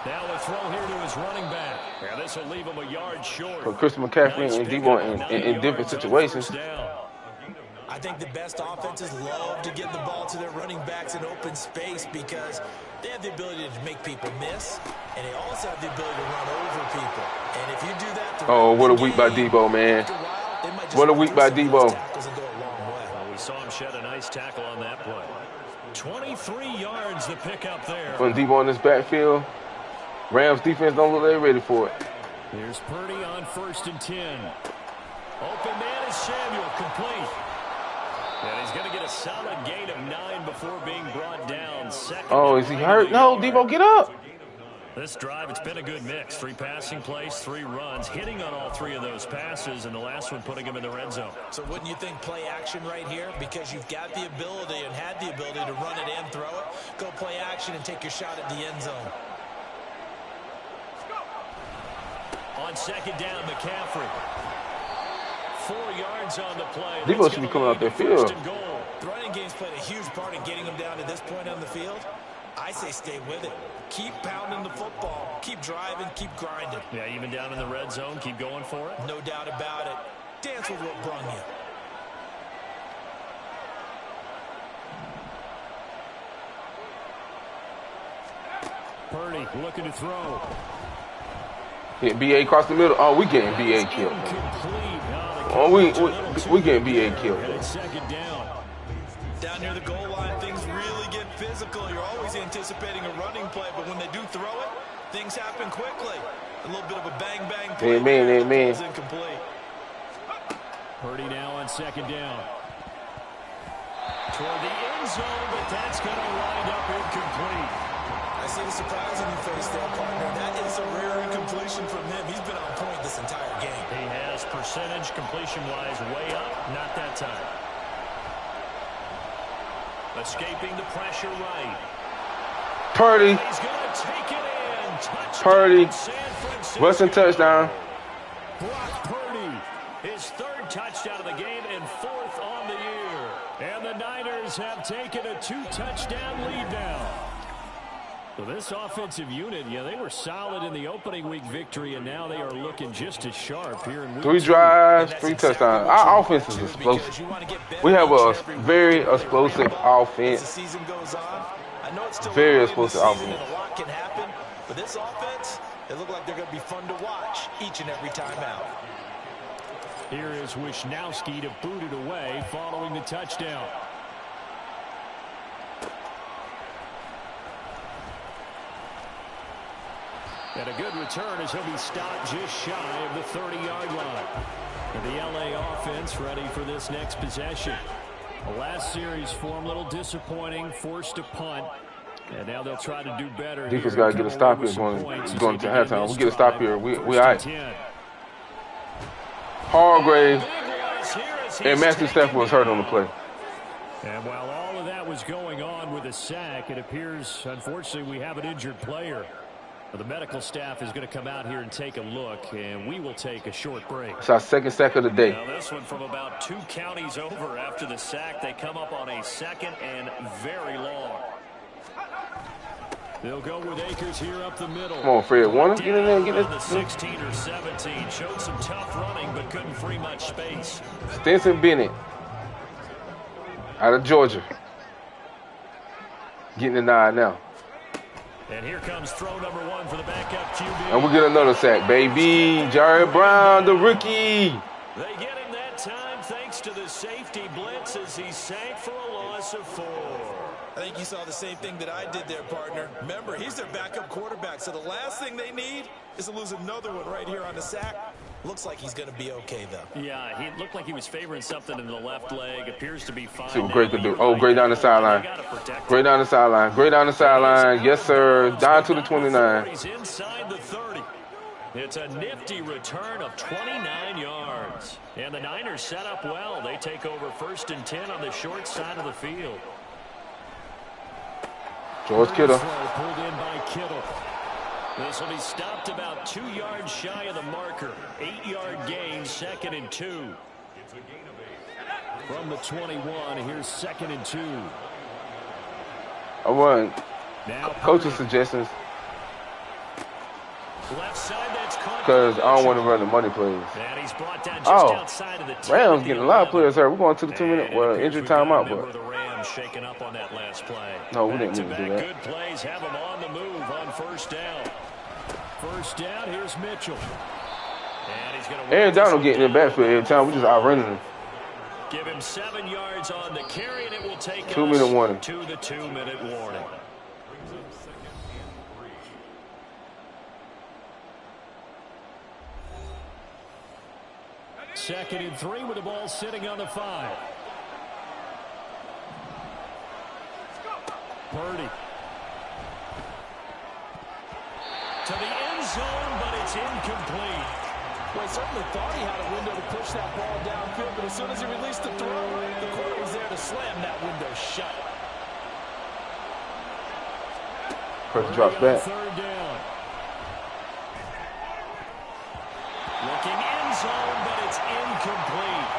Now the throw here to his running back. And this will leave him a yard short. For Christian McCaffrey and Deebo in different situations. I think the best offenses love to get the ball to their running backs in open space because they have the ability to make people miss, and they also have the ability to run over people. And if you do that, oh, what a week by Debo, man! What a week by Debo. Well, we saw him shed a nice tackle on that play. 23 yards to pick up there. Putting Debo in this backfield. Rams defense don't look like they're ready for it. Here's Purdy on 1st and 10. Open man is Samuel, complete. And he's going to get a solid gain of 9 before being brought down. Oh, is he hurt? No, Debo, get up. This drive, it's been a good mix. 3 passing plays, 3 runs, hitting on all 3 of those passes, and the last one putting him in the red zone. So wouldn't you think play action right here? Because you've got the ability and had the ability to run it and throw it. Go play action and take your shot at the end zone. On 2nd down, McCaffrey. 4 yards on the play. Debo should be coming out their field. The running game's played a huge part in getting him down to this point on the field. I say stay with it. Keep pounding the football. Keep driving. Keep grinding. Yeah, even down in the red zone, keep going for it. No doubt about it. Dance with what brung you. Purdy looking to throw. Hit BA across the middle. Oh, we getting BA killed. Oh, we getting BA killed. And it's 2nd down. Down near the goal line, things really get physical. You're always anticipating a running play, but when they do throw it, things happen quickly. A little bit of a bang-bang play. Amen, amen. It's incomplete. Purdy now on 2nd down. Toward the end zone, but that's going to wind up incomplete. I see the surprise in your face there, partner. That is a rare incompletion from him. He's been on point this entire game. He has percentage completion-wise way up. Not that time. Escaping the pressure right. Purdy. He's going to take it in. Touchdown, Purdy. San Francisco. Rushing touchdown. Brock Purdy, his 3rd touchdown of the game and 4th on the year. And the Niners have taken a 2-touchdown lead now. So this offensive unit, yeah, they were solid in the opening week victory, and now they are looking just as sharp here in week 3 drives, 3 touchdowns. Our offense is explosive. We have a very explosive offense. As the season goes on, I know it's still Very early in the explosive season offense. and a lot can happen, but this offense, they look like they're going to be fun to watch each and every time out. Here is Wisnowski to boot it away following the touchdown. And a good return as he'll be stopped just shy of the 30-yard line. And the LA offense ready for this next possession. The last series for him a little disappointing, forced a punt. And now they'll try to do better. Defense got to get a stop here going to halftime. We get a stop here. We all right. Hargrave and Matthew Stafford was hurt on the play. And while all of that was going on with a sack, it appears, unfortunately, we have an injured player. The medical staff is going to come out here and take a look, and we will take a short break. It's our 2nd sack of the day. Now this one from about 2 counties over after the sack. They come up on a 2nd and very long. They'll go with Akers here up the middle. Come on, Fred Warner. Get in there and get the 16 or 17. Showed some tough running, but couldn't free much space. Stinson Bennett out of Georgia. Getting the nod now. And here comes throw number 1 for the backup QB. And we get another sack, baby. Jared Brown, the rookie. They get him that time thanks to the safety blitz as he sank for a loss of 4. I think you saw the same thing that I did there, partner. Remember, he's their backup quarterback, so the last thing they need is to lose another one right here on the sack. Looks like he's going to be okay, though. Yeah, he looked like he was favoring something in the left leg. Appears to be fine. See what Gray could do. Oh, Gray down the sideline. Gray down the sideline. Gray down the sideline. Yes, sir. Down to the 29. He's inside the 30. It's a nifty return of 29 yards. And the Niners set up well. They take over 1st and 10 on the short side of the field. George Kittle. Pulled in by Kittle. This will be stopped about 2 yards shy of the marker. 8-yard gain, 2nd and 2. From the 21, here's 2nd and 2. I want now coach's suggestions. left side, that's because I don't want to run the money plays. And he's brought down just Oh, outside of the 10 Rams at the getting a lot of 11. players here. We're going to the 2-minute And it injury appears we've got a timeout, member of but the Rams shaking up on that last play. no, we didn't mean to do Back-to-back that. good plays have him on the move on first down. First down, here's Mitchell. And he's going to Aaron Donald getting in the backfield every time. We just outrunning him. give him 7 yards on the carry, and it will take 2-minute warning. to the 2-minute warning. Second and 3 with the ball sitting on the 5. Purdy. To the end zone, but it's incomplete. Well, he certainly thought he had a window to push that ball downfield, but as soon as he released the throw, the corner was there to slam that window shut. Purdy drops back. Third down. Looking end zone, but it's incomplete.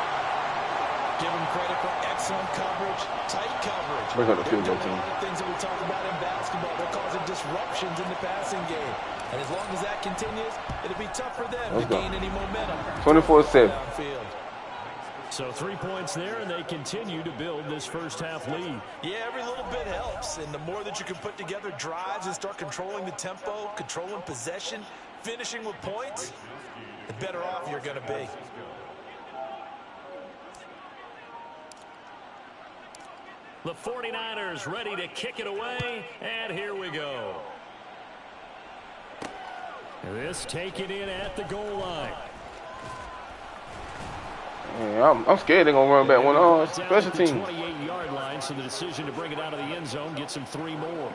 Give him credit for excellent coverage, tight coverage. We're going to field goal They're team. doing a lot of things that we talk about in basketball. They're causing disruptions in the passing game. And as long as that continues, it'll be tough for them to gain any momentum. 24-7. Downfield. So 3 points there, and they continue to build this first half lead. Yeah, every little bit helps. And the more that you can put together drives and start controlling the tempo, controlling possession, finishing with points, the better off you're going to be. The 49ers ready to kick it away, and here we go. This taken in at the goal line. Yeah, I'm scared they're going to run back one on special teams. 28-yard line, so the decision to bring it out of the end zone gets him 3 more.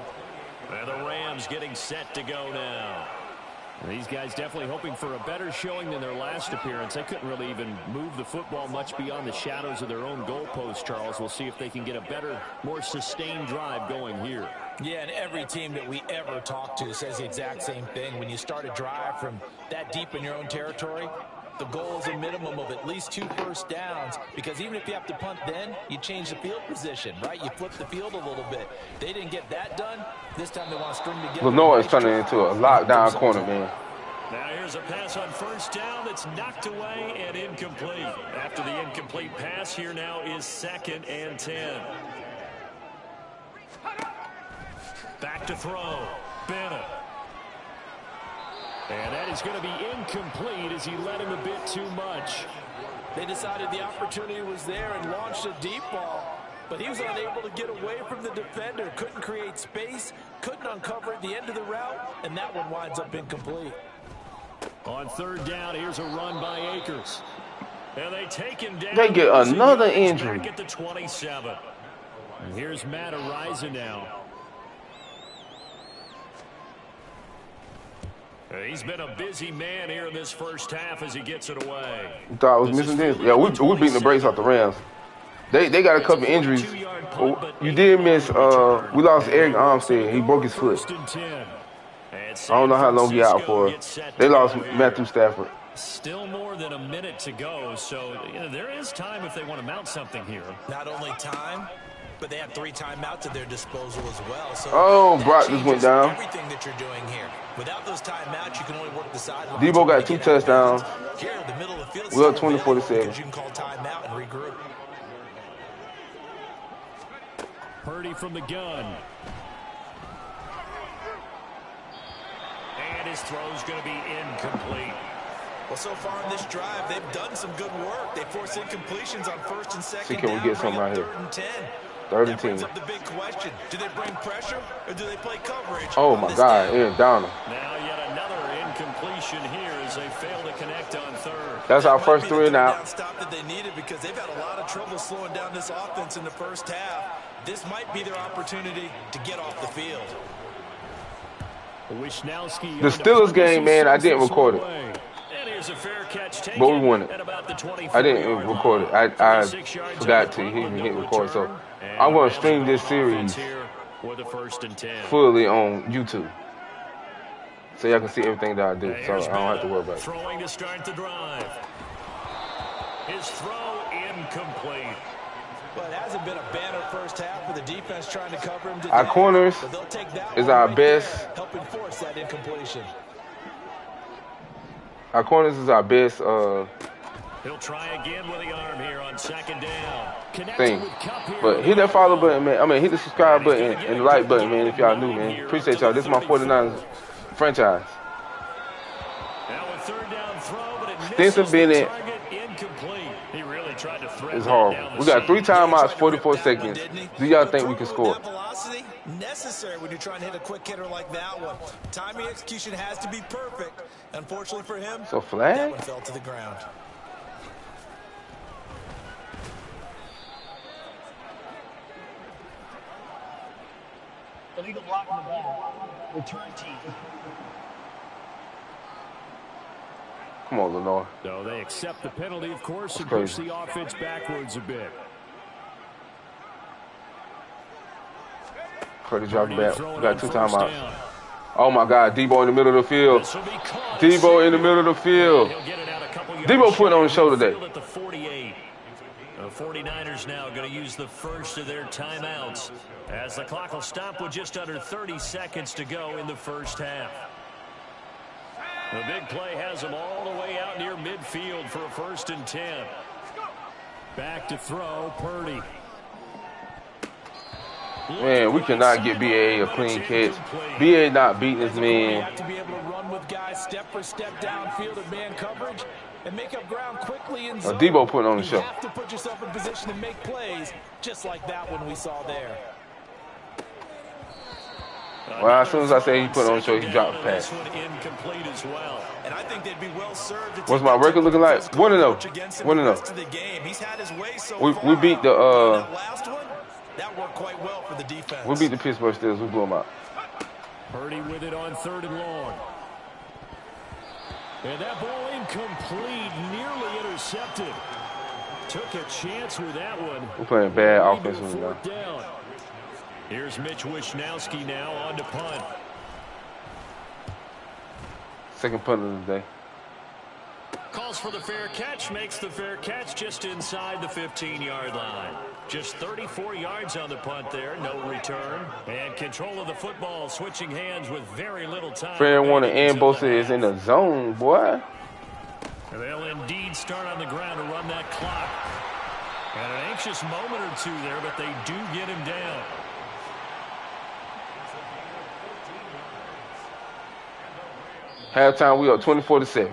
And the Rams getting set to go now. These guys definitely hoping for a better showing than their last appearance. They couldn't really even move the football much beyond the shadows of their own goalpost, Charles. We'll see if they can get a better, more sustained drive going here. Yeah, and every team that we ever talk to says the exact same thing. When you start a drive from that deep in your own territory, the goal is a minimum of at least 2 first downs, because even if you have to punt then, you change the field position, right? You flip the field a little bit. They didn't get that done. This time they want to string together. Lenore is turning into a lockdown corner, man. Now here's a pass on first down that's knocked away and incomplete. After the incomplete pass, here now is 2nd and 10. Back to throw. Bennett. And that is going to be incomplete as he led him a bit too much. They decided the opportunity was there and launched a deep ball, but he was unable to get away from the defender, couldn't create space, couldn't uncover at the end of the route, and that one winds up incomplete. On third down, here's a run by Akers. And they take him down. They get another injury. Back at the 27. And here's Matt Araiza now. He's been a busy man here in this first half as he gets it away. You thought I was missing this? Yeah, we beating the brakes off the Rams. They got a couple injuries. You did miss, we lost Eric Armstead. He broke his foot. I don't know how long he out for. They lost Matthew Stafford. Still more than a minute to go, so there is time if they want to mount something here. Not only time, but they have 3 timeouts at their disposal as well. So Brock just went down. Everything that you're doing here. Without those timeouts, you can only work the sidelines. Debo got 2 touchdowns. Here in the middle of the field, we're up 24-7. because you can call timeout and regroup. Purdy from the gun. And his throw's going to be incomplete. Well, so far in this drive, they've done some good work. They forced incompletions on 1st and 2nd. See, can we get something right here? 3rd and 10. 3rd and That 10. brings up the big question. Do they bring pressure or do they play coverage? Oh, my God. Aaron Donald. Now yet another incompletion here as they fail to connect on 3rd. That's our first 3 and out. Stop that they needed, because they've had a lot of trouble slowing down this offense in the first half. This might be their opportunity to get off the field. The Steelers game, man, I didn't record it. But we won it. I didn't record it. I forgot to even hit record. So I'm going to stream this series fully on YouTube, so y'all can see everything that I do. So I don't have to worry about it. Throwing to start the drive. His throw incomplete. But it hasn't been a banner first half with the defense trying to cover him today. Our corners is our best. Helping force that incompletion. Our corners is our best He'll try again with the arm here on second down. thing. But hit that follow button, man. I mean, hit the subscribe button and the like button, man, if y'all new, man. Appreciate y'all. This is my 49ers franchise. Now a third down throw, but it Extensive Bennett incomplete. He really tried to thread is that horrible. down the We got seam. 3 timeouts, 44 seconds. Do y'all think we can score? Velocity necessary when you're trying to hit a quick hitter like that one. Timing execution has to be perfect. Unfortunately for him, So flag? that one fell to the ground. Illegal block on the ball. Return team. Come on, Lenore. So they accept the penalty, of course, and That's push the offense backwards a bit. Purdy dropped back. We got 2 timeouts. Oh my God, Debo in the middle of the field. Debo in the middle of the field. Debo putting on the show today. At the 48. The 49ers now going to use the first of their timeouts as the clock will stop with just under 30 seconds to go in the first half. The big play has them all the way out near midfield for a 1st and 10. Back to throw, Purdy. Man, we cannot get BA a clean catch. BA not beating this man. To be able to run with guys step for step downfield of man coverage and make up ground quickly in zone. Debo putting on the show. You have to put yourself in position to make plays, just like that one we saw there. Well, as soon as I say he put on the show, he dropped the pass. Incomplete as well. And I think they'd be well served. What's my record looking like? 1-0. 1-0. He's had his way so We beat the that last one. That worked quite well for the defense. we beat the Pittsburgh Steelers. We blew them out. Purdy with it on 3rd and long. And that ball incomplete, nearly intercepted. Took a chance with that one. We're playing bad offensively now. Down. Here's Mitch Wishnowski now on to punt. Second punt of the day. Calls for the fair catch, makes the fair catch just inside the 15-yard line. Just 34 yards on the punt there, no return. And control of the football, switching hands with very little time. Fred Warner and Bosa is in the zone, boy. They'll indeed start on the ground to run that clock. And an anxious moment or two there, but they do get him down. Halftime, we are 24-7.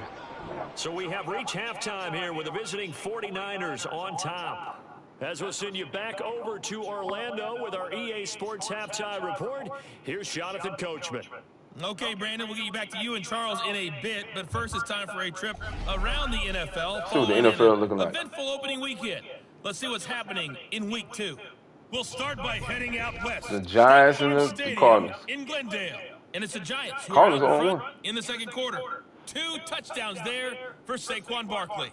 So we have reached halftime here with the visiting 49ers on top. As we'll send you back over to Orlando with our EA Sports Halftime Report, here's Jonathan Coachman. Okay, Brandon, we'll get you back to you and Charles in a bit, but first it's time for a trip around the NFL. See what the NFL looking like. Eventful opening weekend. Let's see what's happening in week 2. We'll start by heading out west. The Giants and the Cardinals. In Glendale. And it's the Giants who Cardinals are out on front one. in the second quarter. 2 touchdowns there for Saquon Barkley.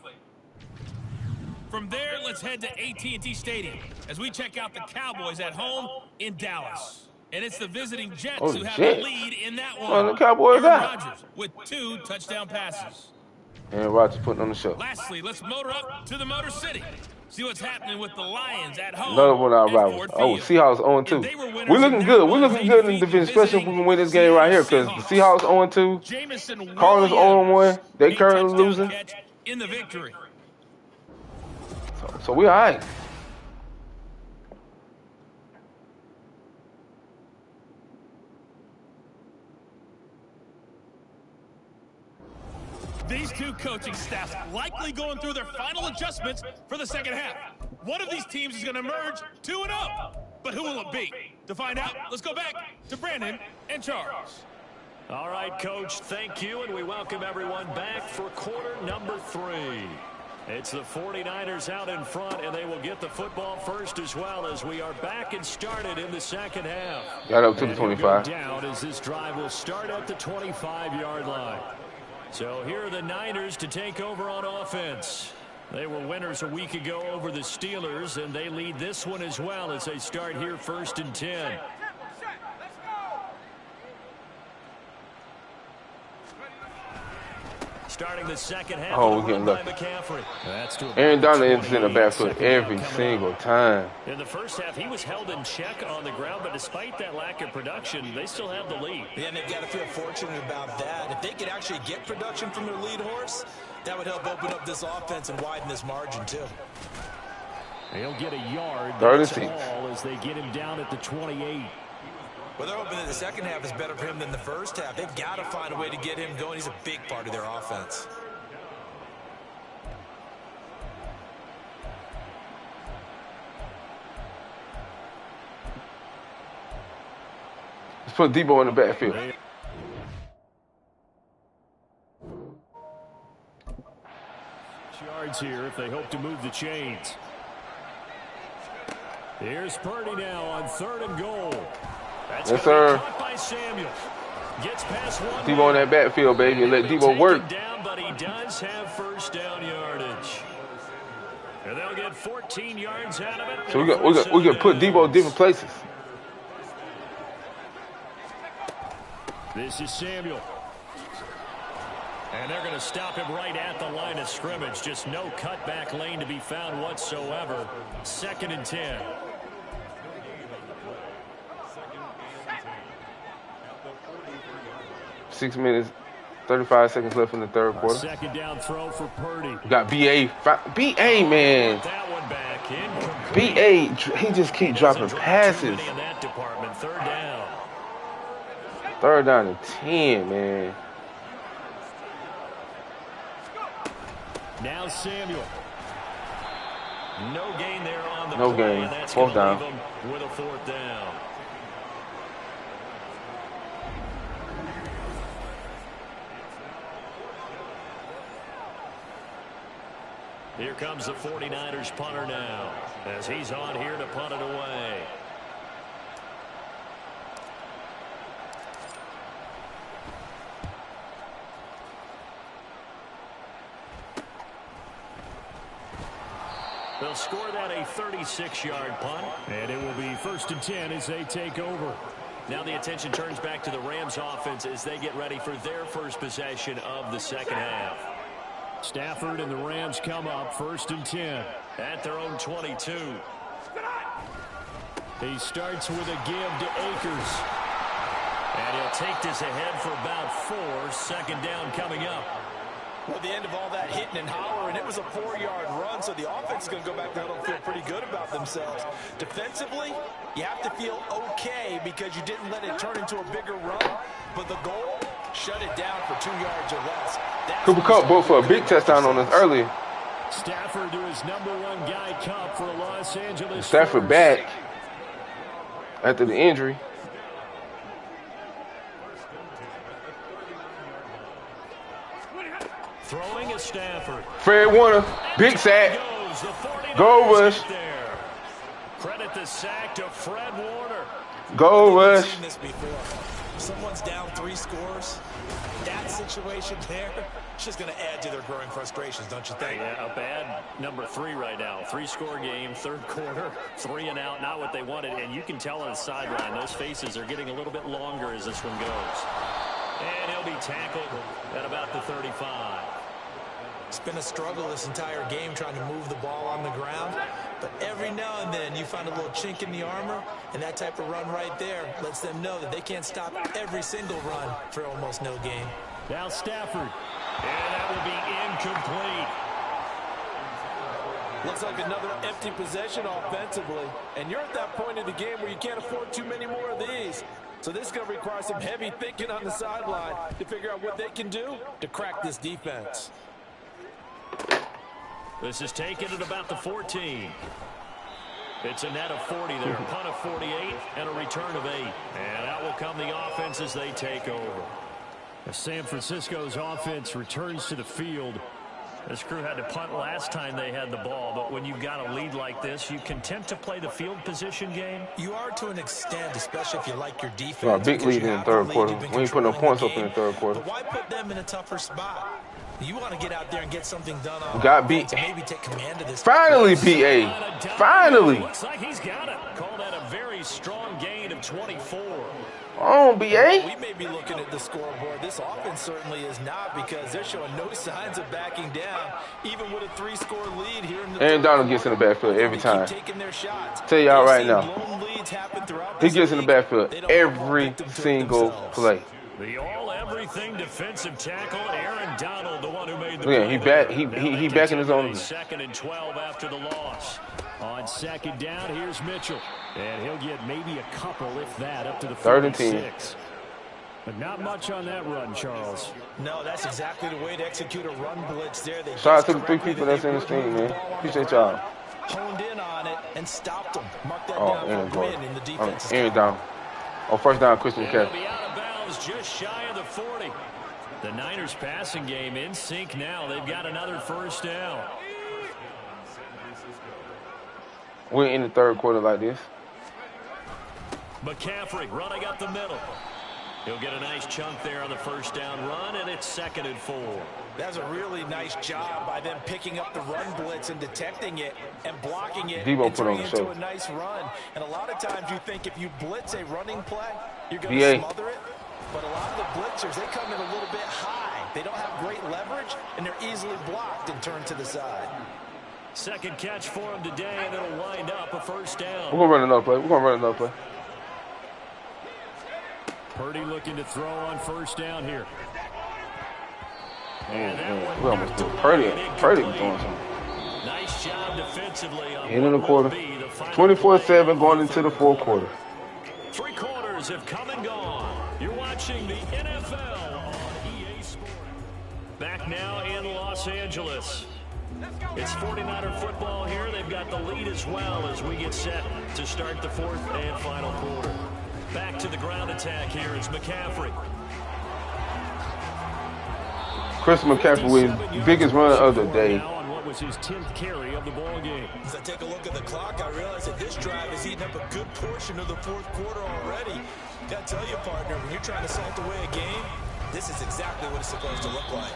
From there, let's head to AT&T Stadium as we check out the Cowboys at home in Dallas. And it's the visiting Jets who have the lead in that one. Well, the Cowboys Aaron out. Rodgers with 2 touchdown passes. Aaron Rodgers putting on the show. Lastly, let's motor up to the Motor City. See what's happening with the Lions at home. Another one of our at rivals. Ford Oh, Field. Seahawks 0-2. We're looking good. We're looking good in the division, especially if we can win this game right here, because the Seahawks 0-2, Jameson Cardinals Williams, 0-1. They a currently touchdown losing. catch in the victory. So we're all right. These two coaching staffs likely going through their final adjustments for the second half. One of these teams is going to emerge 2-0. But who will it be? To find out, let's go back to Brandon and Charles. All right, Coach, thank you, and we welcome everyone back for quarter number 3. It's the 49ers out in front, and they will get the football first as well as we are back and started in the second half. Got up to the And he'll go 25. down as this drive will start at the 25-yard line. So here are the Niners to take over on offense. They were winners a week ago over the Steelers, and they lead this one as well as they start here 1st and 10. starting the second half. Oh, we're getting lucky. That's to Aaron Donald is in the 28, backfield second down every coming single up. time. In the first half, he was held in check on the ground, but despite that lack of production, they still have the lead. Yeah, and they've got to feel fortunate about that. If they could actually get production from their lead horse, that would help open up this offense and widen this margin, too. He'll get a yard. Third and That's 6. all as they get him down at the 28. Well, they're hoping that the second half is better for him than the first half. They've got to find a way to get him going. He's a big part of their offense. Let's put Debo in the backfield. Yards here if they hope to move the chains. Here's Purdy now on 3rd and goal. That's Yes, gonna be sir. caught by Samuel. Gets past one. Debo in that backfield, baby. Let Debo work. Down, but he does have first down yardage. And they'll get 14 yards out of it. So we can put Debo in different places. This is Samuel. And they're going to stop him right at the line of scrimmage. Just no cutback lane to be found whatsoever. 2nd and 10. Six minutes, 35 seconds left in the third quarter. Second down throw for Purdy. We got BA. BA, man. That one back. Incomplete. BA, he just keep dropping passes. In that department. 3rd down. 3rd down and 10, man. Now Samuel. No gain there on the No play, gain. and that's 4th gonna down. leave him with a 4th down. Here comes the 49ers punter now as he's on here to punt it away. They'll score that a 36-yard punt. And it will be 1st and 10 as they take over. Now the attention turns back to the Rams offense as they get ready for their first possession of the second half. Stafford and the Rams come up 1st and 10 at their own 22. He starts with a give to Akers. And he'll take this ahead for about 4. 2nd down coming up. Well, the end of all that hitting and hollering, it was a 4-yard run, so the offense is going to go back there and feel pretty good about themselves. Defensively, you have to feel okay because you didn't let it turn into a bigger run, but the goal, shut it down for 2 yards or less. Cooper Kupp both for a big touchdown on us earlier. Stafford to his #1 guy Cup for Los Angeles. Stafford back after the injury. Throwing a Stafford. Fred Warner, big sack. Go rush. Credit the sack to Fred Warner. Go I've rush. seen this before. Someone's down 3 scores. That situation there, it's just going to add to their growing frustrations, don't you think? Yeah, a bad #3 right now. 3-score game, 3rd quarter, 3 and out, not what they wanted. And you can tell on the sideline, those faces are getting a little bit longer as this one goes. And he'll be tackled at about the 35. It's been a struggle this entire game trying to move the ball on the ground. But every now and then you find a little chink in the armor, and that type of run right there lets them know that they can't stop every single run for almost no gain. Now Stafford. And that will be incomplete. Looks like another empty possession offensively. And you're at that point in the game where you can't afford too many more of these. So this is going to require some heavy thinking on the sideline to figure out what they can do to crack this defense. This is taken at about the 14. It's a net of 40 there, a punt of 48, and a return of 8. And out will come the offense as they take over. As San Francisco's offense returns to the field, this crew had to punt last time they had the ball, but when you've got a lead like this, you content to play the field position game? You are to an extent, especially if you like your defense. Got a big lead in the third quarter. We ain't putting no points up in the third quarter. But why put them in a tougher spot? You want to get out there and get something done on Got beat. to maybe take command of this. Finally, BA. Finally. Looks like he's got it. Call that a very strong gain of 24. On, BA. We may be looking at the scoreboard. This offense certainly is not, because they're showing no signs of backing down, even with a 3-score lead here in the Aaron Donald gets in the backfield every time. taking their shots. Tell y'all right now, Blown leads happen throughout he this gets in the league. backfield They don't every fall victim to it single themselves. play. The all-everything defensive tackle, Aaron Donald, the one who made the Yeah, play he there. back. He Now they back in his own. Second and 12 after the loss. On second down, here's Mitchell. And he'll get maybe a couple, if that, up to the 3rd and 10. 46. But not much on that run, Charles. No, that's exactly the way to execute a run blitz there. They Shout out to the guessed 3 correctly people that that's they in the would stream, move the man. ball on the Appreciate ground, y'all. honed in on it and stopped them. Mark that Oh, down Aaron for a win Gordon. in the defense. Aaron down. On first down, Christian And he'll McCaffrey. be out of bounds just shy of the 40. The Niners passing game in sync now. They've got another first down. We're in the 3rd quarter like this. McCaffrey running up the middle. He'll get a nice chunk there on the first down run, and it's 2nd and 4. That's a really nice job by them picking up the run blitz and detecting it and blocking it Debo and put on turning the into show. a nice run. And a lot of times you think if you blitz a running play, you're going VA. to smother it. But a lot of the blitzers, they come in a little bit high. They don't have great leverage, and they're easily blocked and turned to the side. Second catch for him today, and it'll wind up a first down. We're gonna run another play. We're gonna run another play. Purdy looking to throw on first down here. We almost did. Purdy was doing something. Nice job defensively on End of the what quarter. will be the final 24-7 play going of into the 4th quarter. 3 quarters have come and gone. You're watching the NFL on EA Sports. Back now in Los Angeles. It's 49er football here. They've got the lead as well as we get set to start the 4th and final quarter. Back to the ground attack here is McCaffrey. Chris McCaffrey with his biggest run of the day. Now on what was his 10th carry of the ball game. As I take a look at the clock, I realize that this drive has eaten up a good portion of the 4th quarter already. Got to tell you, partner, when you're trying to salt away a game, this is exactly what it's supposed to look like.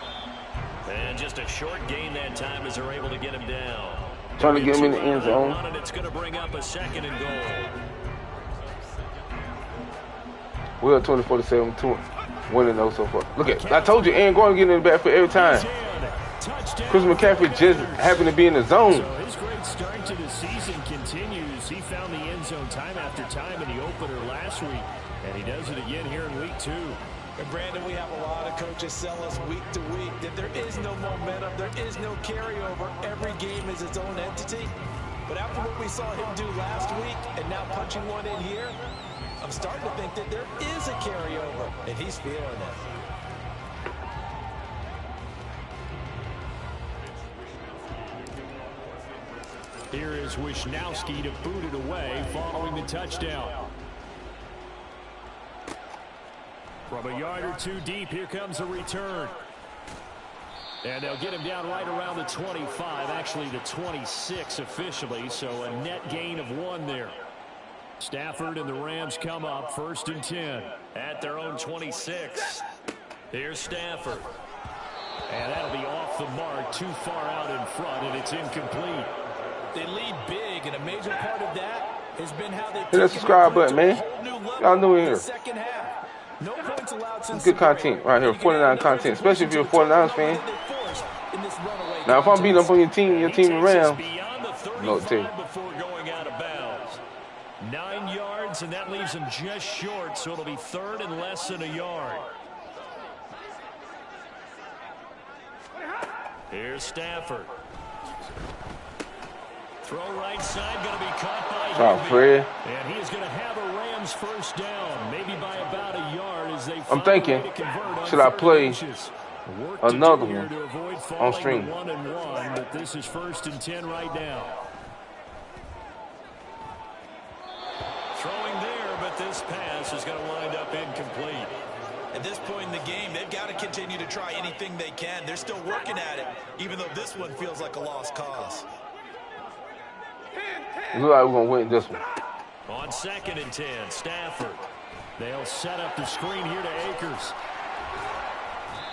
And just a short gain that time as they're able to get him down. Trying to get him in the end zone. And it's going to bring up a 2nd and goal. We're 24-7, winning those so far. Look at, I told you, Aaron Gordon getting in the backfield every time. Chris McCaffrey just happened to be in the zone. So his great start to the season continues. He found the end zone time after time in the opener last week, and he does it again here in week 2. And Brandon, we have a lot of coaches sell us week to week that there is no momentum, there is no carryover. Every game is its own entity. But after what we saw him do last week and now punching one in here, I'm starting to think that there is a carryover, and he's feeling it. Here is Wisnowski to boot it away following the touchdown. From a yard or 2 deep, here comes a return. And they'll get him down right around the 25, actually the 26 officially, so a net gain of 1 there. Stafford and the Rams come up 1st and 10 at their own 26. Here's Stafford. And that'll be off the mark, too far out in front, and it's incomplete. They lead big, and a major part of that has been how they Hit that subscribe button, man. Y'all new in here. Second half. No points allowed since Good content right here, 49 content, especially if you're a 49ers fan. Now, if I'm beating up on your team around, no, before going out of bounds. 9 yards, and that leaves him just short, so it'll be 3rd and less than a yard. Here's Stafford. Throw right side, going to be caught by Fred. And he is going to have a Rams first down, maybe by about a yard as they I'm thinking, should I play another one on stream? 1-1, but this is 1st and 10 right now. Throwing there, but this pass is going to wind up incomplete. At this point in the game, they've got to continue to try anything they can. They're still working at it, even though this one feels like a lost cause. It looks like we're going to win this one. On 2nd and 10, Stafford. They'll set up the screen here to Akers.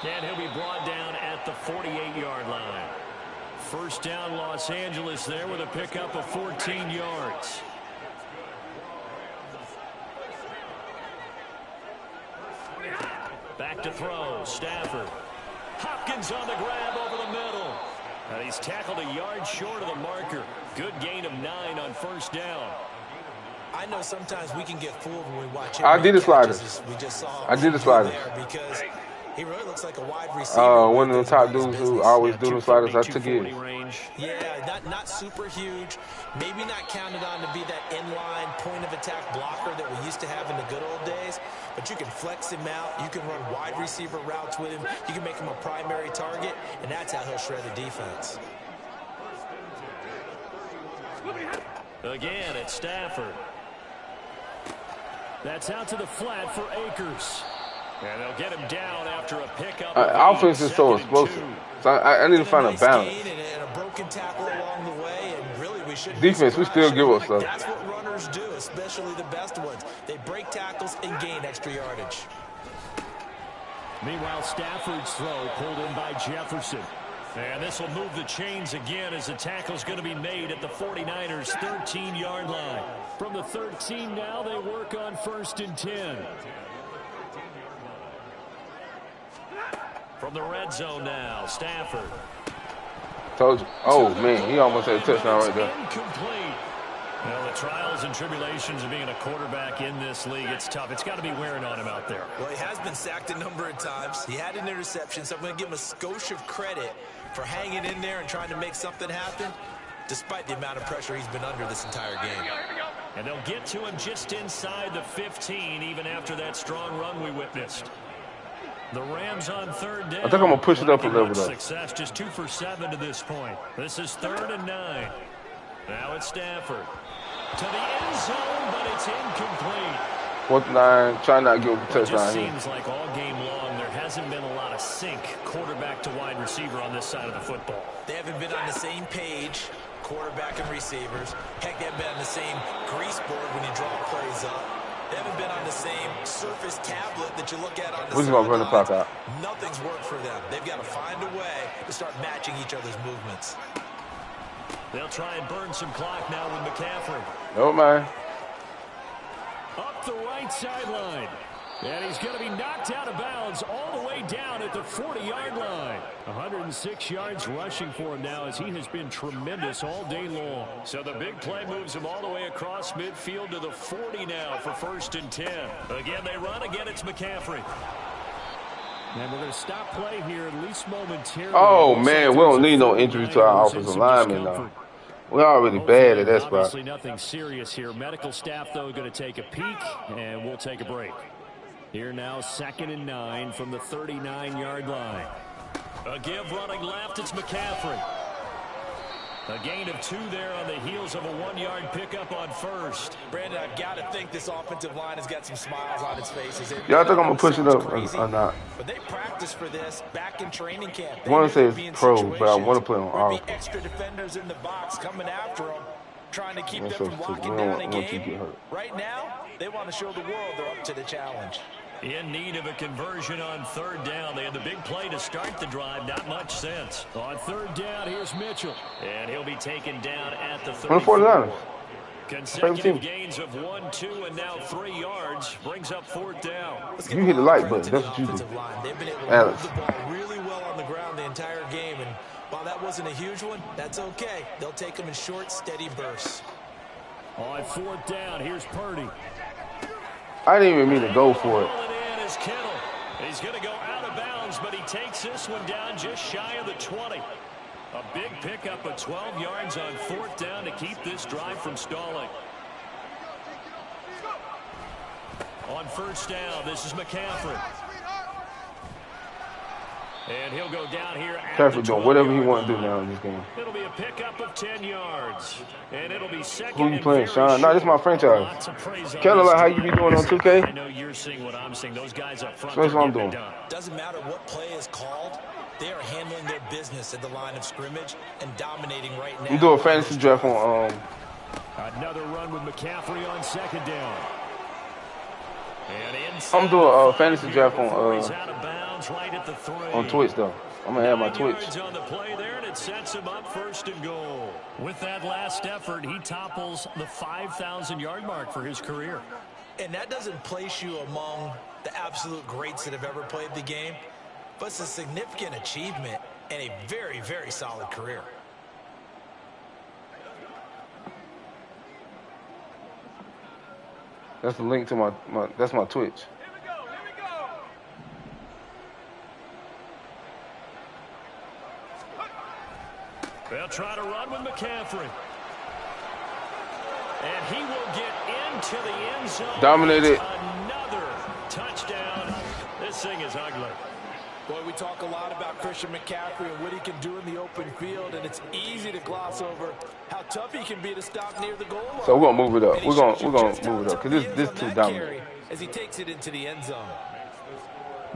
And he'll be brought down at at the 48-yard line. First down, Los Angeles there with a pickup of 14 yards. Back to throw, Stafford. Hopkins on the grab over the middle. And he's tackled a yard short of the marker. Good gain of 9 on first down. I know sometimes we can get fooled when we watch him. I did the sliders. We just saw I did the sliders. because he really looks like a wide receiver. One of the top dudes who always do the sliders, I took it. Yeah, not super huge. Maybe not counted on to be that inline point of attack blocker that we used to have in the good old days. But you can flex him out. You can run wide receiver routes with him. You can make him a primary target, and that's how he'll shred the defense. Again, it's Stafford. That's out to the flat for Akers. And they'll get him down after a pickup. Offense is so explosive. So I need to find a balance. And a broken tackle along the way, and really we shouldn't defense, we still give us stuff. That's what runners do, especially the best ones. They break tackles and gain extra yardage. Meanwhile, Stafford's throw pulled in by Jefferson. And this will move the chains again as the tackle's going to be made at the 49ers' 13-yard line. From the 13 now, they work on 1st and 10. From the red zone now, Stafford. Told you. Oh, man, he almost had a touchdown right there. Incomplete. Well, the trials and tribulations of being a quarterback in this league, it's tough. It's got to be wearing on him out there. Well, he has been sacked a number of times. He had an interception, so I'm going to give him a skosh of credit for hanging in there and trying to make something happen, despite the amount of pressure he's been under this entire game. And they'll get to him just inside the 15, even after that strong run we witnessed. The Rams on 3rd down. I think I'm going to push it up a little bit. Success, just 2 for 7 to this point. This is 3rd and 9. Now it's Stafford. To the end zone, but it's incomplete. 4th and 9, try not to give a touchdown here. It seems like all game long there hasn't been a lot of sync quarterback to wide receiver on this side of the football. They haven't been on the same page, quarterback and receivers. Heck, they haven't been on the same grease board when you draw plays up. They haven't been on the same surface tablet that you look at on the We're just going to run the clock out. Nothing's worked for them. They've got to find a way to start matching each other's movements. They'll try and burn some clock now with McCaffrey. No, man. Up the right sideline. And he's going to be knocked out of bounds all the way down at the 40-yard line. 106 yards rushing for him now as he has been tremendous all day long. So the big play moves him all the way across midfield to the 40 now for 1st and 10. Again, they run. Again, it's McCaffrey. And we're going to stop play here at least momentarily. Oh, man, we don't need no injury to our offensive linemen, though. We're already bad at that spot. Obviously nothing serious here. Medical staff, though, going to take a peek, and we'll take a break. Here now, 2nd and 9 from the 39-yard line. A give running left, it's McCaffrey. A gain of 2 there on the heels of a 1-yard pickup on 1st. Brandon, I've got to think this offensive line has got some smiles on its faces. Y'all think I'm going to push it up or not? But they practiced for this back in training camp. I want to say it's pro, but I want to play on offense. Extra defenders in the box coming after them, trying to keep them from locking down a game. Right now, they want to show the world they're up to the challenge. In need of a conversion on 3rd down. They had the big play to start the drive. Not much sense. On 3rd down, here's Mitchell. And he'll be taken down at the 34. Consecutive gains of 1, 2, and now 3 yards. Brings up 4th down. You hit the like button. That's what you do. They've been able to move the ball really well on the ground the entire game. And while that wasn't a huge one, that's okay. They'll take them in short, steady bursts. On 4th down, here's Purdy. I didn't even mean to go for it. He's going to go out of bounds, but he takes this one down just shy of the 20. A big pickup of 12 yards on 4th down to keep this drive from stalling. On 1st down, this is McCaffrey. And he'll go down here. McCaffrey doing whatever he wants to do now in this game. It'll be a pickup of 10 yards. And it'll be 2nd. Who you playing, Sean? No, this is my franchise. Kind of like how you be doing on 2K. I know you're seeing what I'm seeing. Those guys up front. That's what I'm doing. Doesn't matter what play is called. They are handling their business at the line of scrimmage and dominating right now. We do a fantasy draft on Another run with McCaffrey on 2nd down. I'm doing a fantasy draft He's out of bounds right at the 3. on Twitch though. I'm gonna add my 9 Twitch. yards on the play there, and it sets him up 1st and goal. With that last effort, he topples the 5,000-yard mark for his career. And that doesn't place you among the absolute greats that have ever played the game, but it's a significant achievement and a very, very solid career. That's the link to my that's my Twitch. Here we go. Here we go. They'll try to run with McCaffrey. And he will get into the end zone. Dominated. Another touchdown. This thing is ugly. Boy, we talk a lot about Christian McCaffrey and what he can do in the open field, and it's easy to gloss over how tough he can be to stop near the goal line. So we're gonna move it up. We're gonna just move it how up tough because he is this on too that dominant. carry as he takes it into the end zone.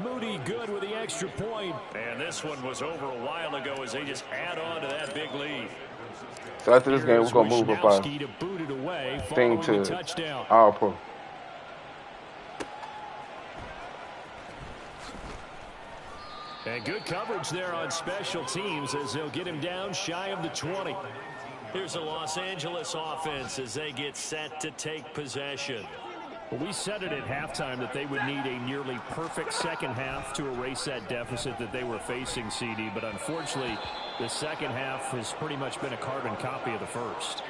Moody good with the extra point. And this one was over a while ago as they just add on to that big lead. So after this game, we're gonna move up our to boot it away, thing to touchdown. our pro. And good coverage there on special teams as they'll get him down shy of the 20. Here's the Los Angeles offense as they get set to take possession. Well, we said it at halftime that they would need a nearly perfect second half to erase that deficit that they were facing, CD. But unfortunately, the second half has pretty much been a carbon copy of the first.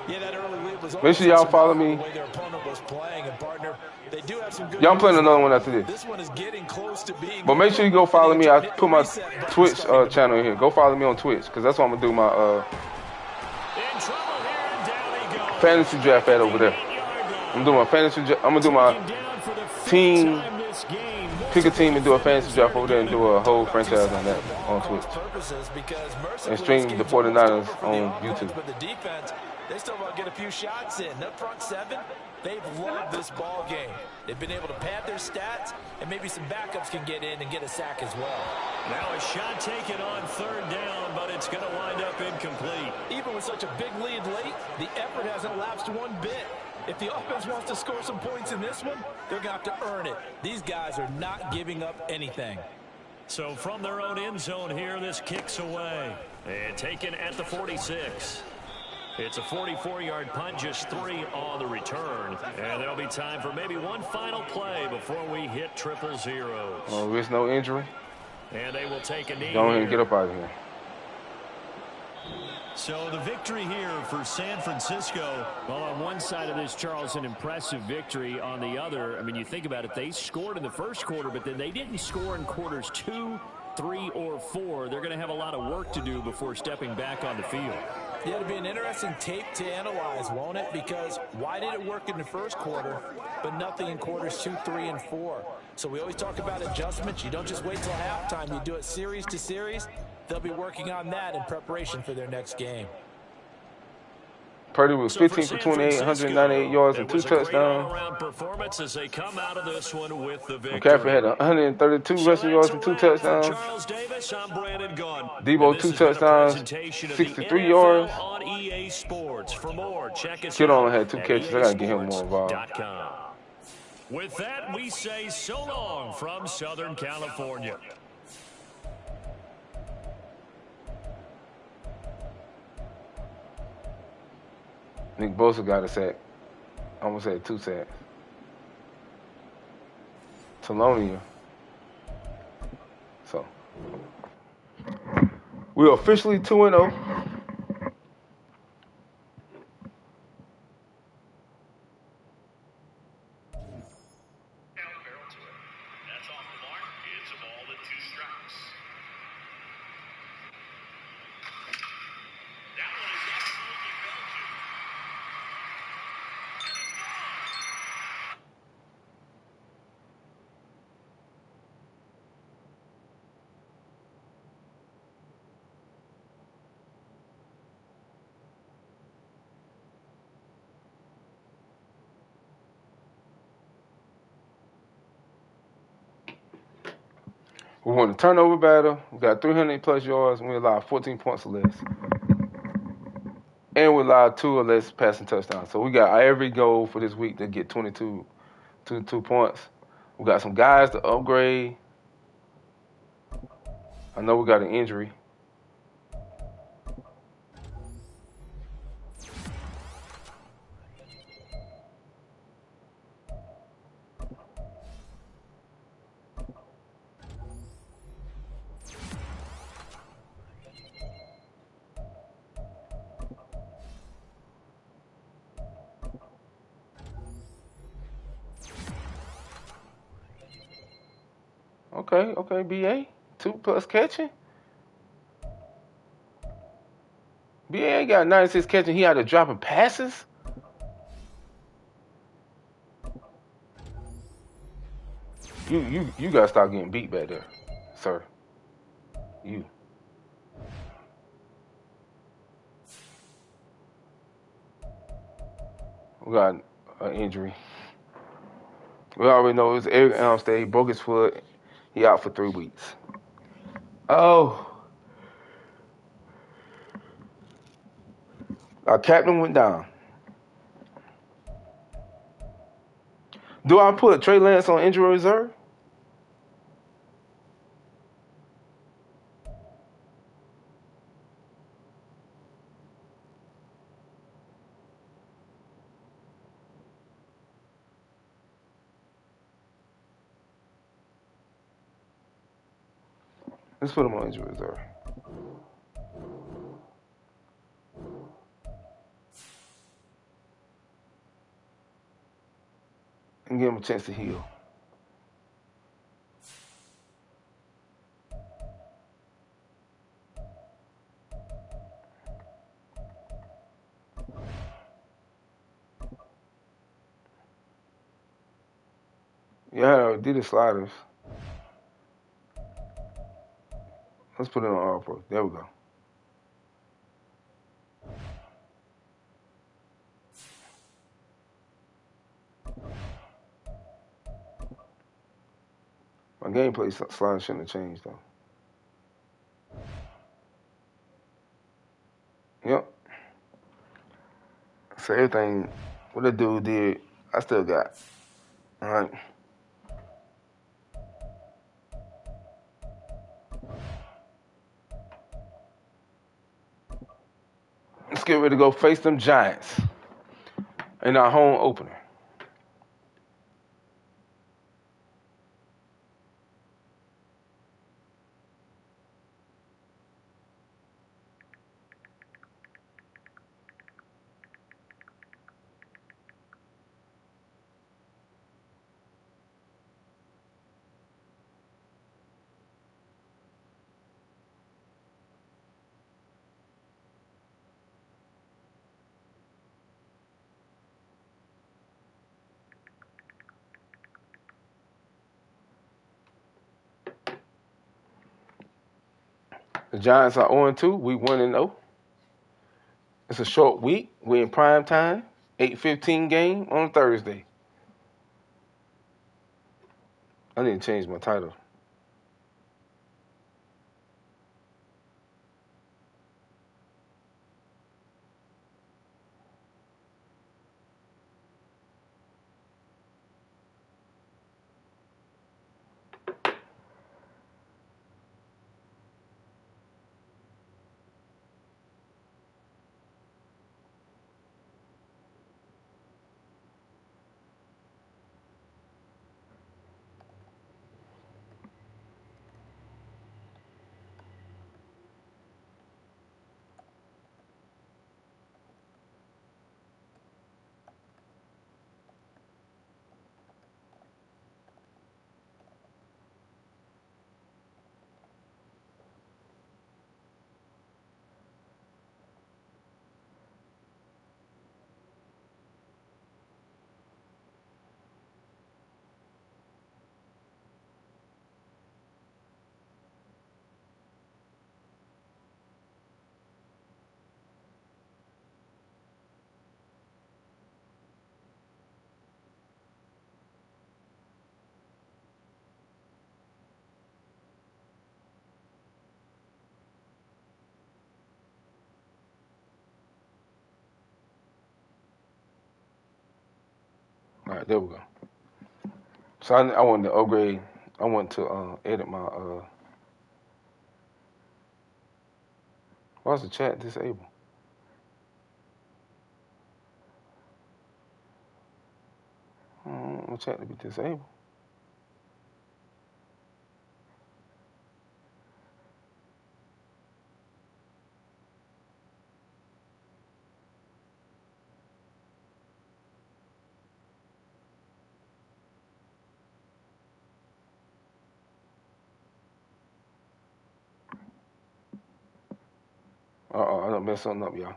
Yeah, that early lead was Make sure y'all follow me. the way their opponent was playing, and partner, they do have some good. Yeah, I'm playing another one after this. This one is getting close to being. But make sure you go follow me. I put my Twitch channel in here. Go follow me on Twitch because that's what I'm gonna do my In trouble here, and down he goes. fantasy draft at over there. I'm doing my fantasy. I'm gonna do my team. Pick a team and do a fantasy draft over there and do a whole franchise on that on Twitch. And stream the 49ers on YouTube. But the defense, they still want to get a few shots in. That front seven, they've loved this ball game. They've been able to pad their stats, and maybe some backups can get in and get a sack as well. Now a shot taken on 3rd down, but it's going to wind up incomplete. Even with such a big lead late, the effort hasn't lapsed one bit. If the offense wants to score some points in this one, they're going to have to earn it. These guys are not giving up anything. So from their own end zone here, this kicks away. And taken at the 46. It's a 44-yard punt, just 3 on the return. And there'll be time for maybe one final play before we hit 0-0. Oh, risk no injury. And they will take a knee. Go ahead and get up out of here. So the victory here for San Francisco. Well, on one side of this, Charles, an impressive victory. On the other, I mean, you think about it, they scored in the first quarter, but then they didn't score in quarters 2, 3, or 4. They're going to have a lot of work to do before stepping back on the field. Yeah, it'll be an interesting tape to analyze, won't it? Because why did it work in the first quarter, but nothing in quarters 2, 3, and 4? So we always talk about adjustments. You don't just wait till halftime. You do it series to series. They'll be working on that in preparation for their next game. Purdy was 15 for 28, 198 yards and 2 touchdowns. Performance as they come out of this one with the victory. McCaffrey had 132 rushing yards and 2 touchdowns. Charles Davis, I'm Brandon Gunn. Debo 2 touchdowns, 63 yards. On EA Sports. For more, check us Kid out only had 2 catches. I gotta get him more involved. With that, we say so long from Southern California. Nick Bosa got a sack. I almost had 2 sacks. Telonia. So we're officially 2-0. We won the turnover battle. We got 300 plus yards, and we allowed 14 points or less. And we allowed 2 or less passing touchdowns. So we got every goal for this week to get 22 points. We got some guys to upgrade. I know we got an injury. Okay, BA. 2+ catching. BA ain't got 96 catching. He had to dropping passes. You gotta stop getting beat back there, sir. You. We got an injury. We already know it's Eric Armstead. He broke his foot. He out for 3 weeks. Oh. Our captain went down. Do I put Trey Lance on injury reserve? Let's put him on injury reserve. And give him a chance to heal. Yeah, did the sliders. Let's put it on All Pro. There we go. My gameplay slide shouldn't have changed though. Yep. So everything, what the dude did, I still got. All right. Let's get ready to go face them Giants in our home opener. The Giants are 0-2. We 1-0. It's a short week. We're in prime time. 8:15 game on Thursday. I need to change my title. All right, there we go. So I wanted to upgrade. I want to edit my. Why is the chat disabled? I don't want my chat to be disabled. I done messed something up, y'all.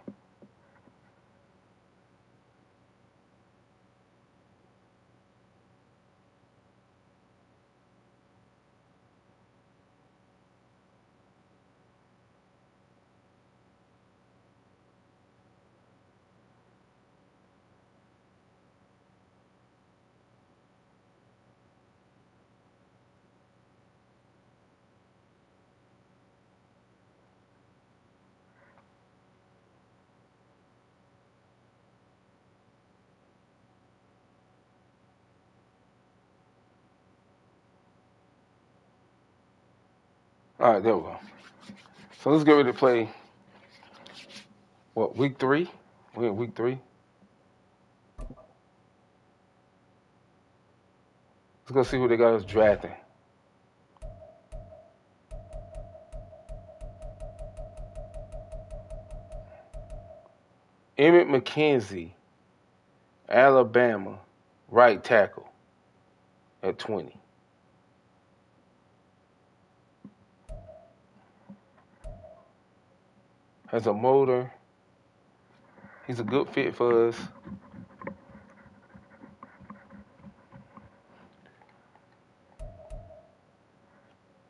All right, there we go. So let's get ready to play. What, week 3? We're in week 3. Let's go see who they got us drafting. Emmett McKenzie, Alabama, right tackle at 20. Has a motor. He's a good fit for us.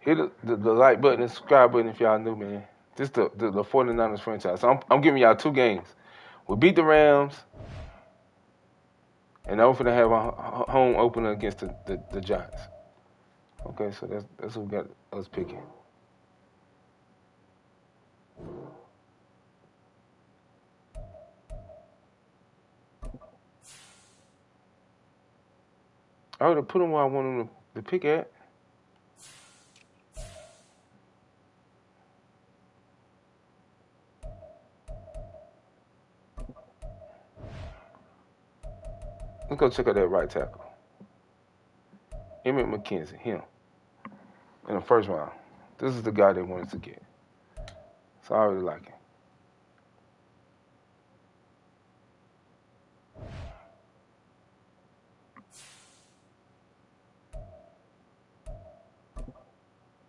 Hit the like button and subscribe button if y'all new, man. This the 49ers franchise. So I'm giving y'all 2 games. We beat the Rams, and I'm going to have a home opener against the Giants. Okay, so that's what we got us picking. I would have put him where I want him to pick at. Let's go check out that right tackle. Emmett McKenzie, him. In the first round. This is the guy they wanted to get. So I really like him.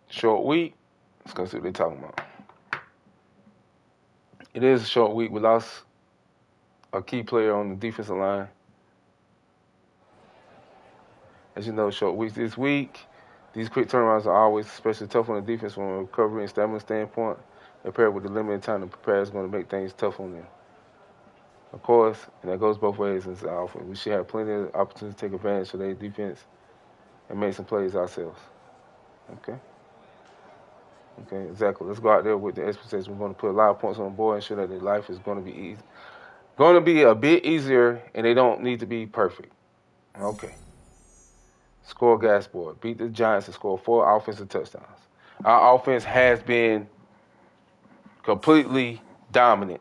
Short week. Let's go see what they're talking about. It is a short week. We lost a key player on the defensive line. As you know, short weeks this week. These quick turnarounds are always especially tough on the defense from a recovery and stamina standpoint. Paired with the limited time to prepare is going to make things tough on them. Of course, and that goes both ways in this offense. We should have plenty of opportunities to take advantage of their defense and make some plays ourselves. Okay? Okay, exactly. Let's go out there with the expectation. We're going to put a lot of points on the board and ensure that their life is going to be easy. Going to be a bit easier, and they don't need to be perfect. Okay. Score gas board. Beat the Giants and score 4 offensive touchdowns. Our offense has been completely dominant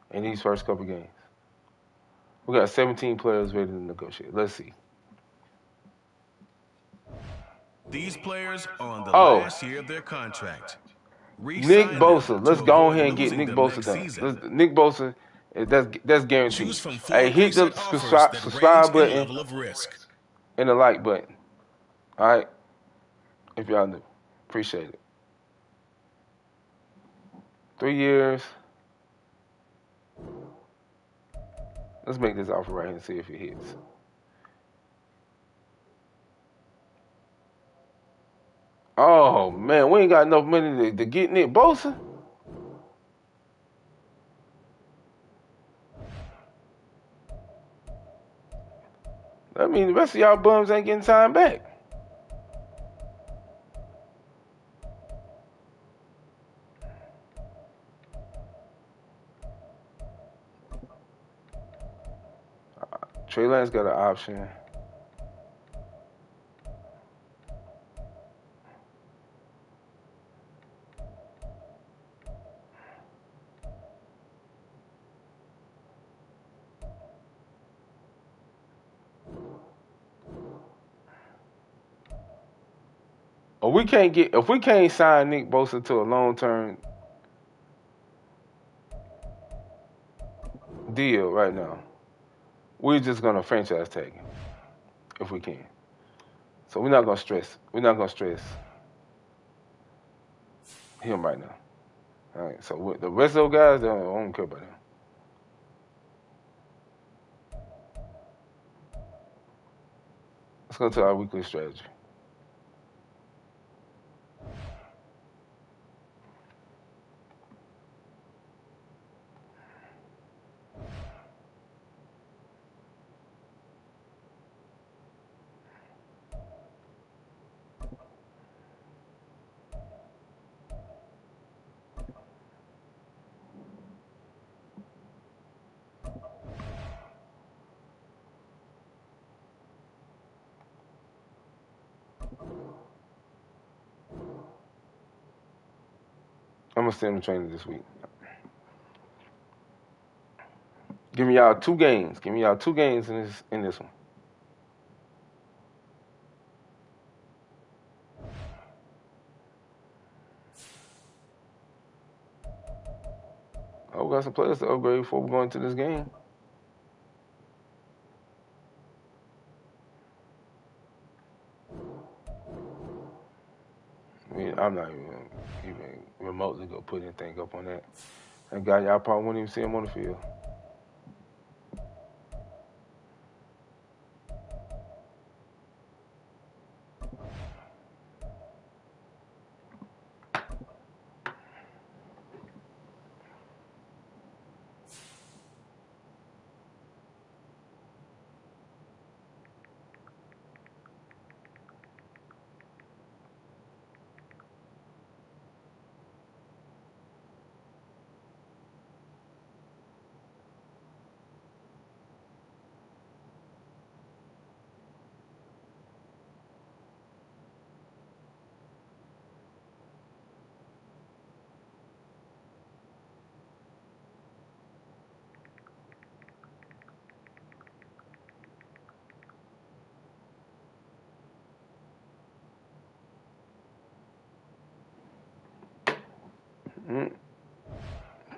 in these first couple games. We got 17 players ready to negotiate. Let's see. These players are on the last year of their contract. Nick Bosa. Let's go ahead and get Nick Bosa done. Nick Bosa, that's guaranteed. Hey, hit the subscribe button and the like button. All right? If y'all new. Appreciate it. 3 years. Let's make this offer right here and see if it hits. Oh, man, we ain't got enough money to get Nick Bosa. That means the rest of y'all bums ain't getting time back. Trey Lance got an option. if we can't sign Nick Bosa to a long-term deal right now, we're just gonna franchise tag him if we can. So we're not gonna stress. We're not gonna stress him right now. All right. So with the rest of those guys, I don't care about them. Let's go to our weekly strategy. I'm gonna send him training this week. Give me y'all 2 games. Give me y'all 2 games in this one. Oh, we got some players to upgrade before we go into this game. I mean, I'm not even remotely gonna put anything up on that. That guy, y'all probably won't even see him on the field.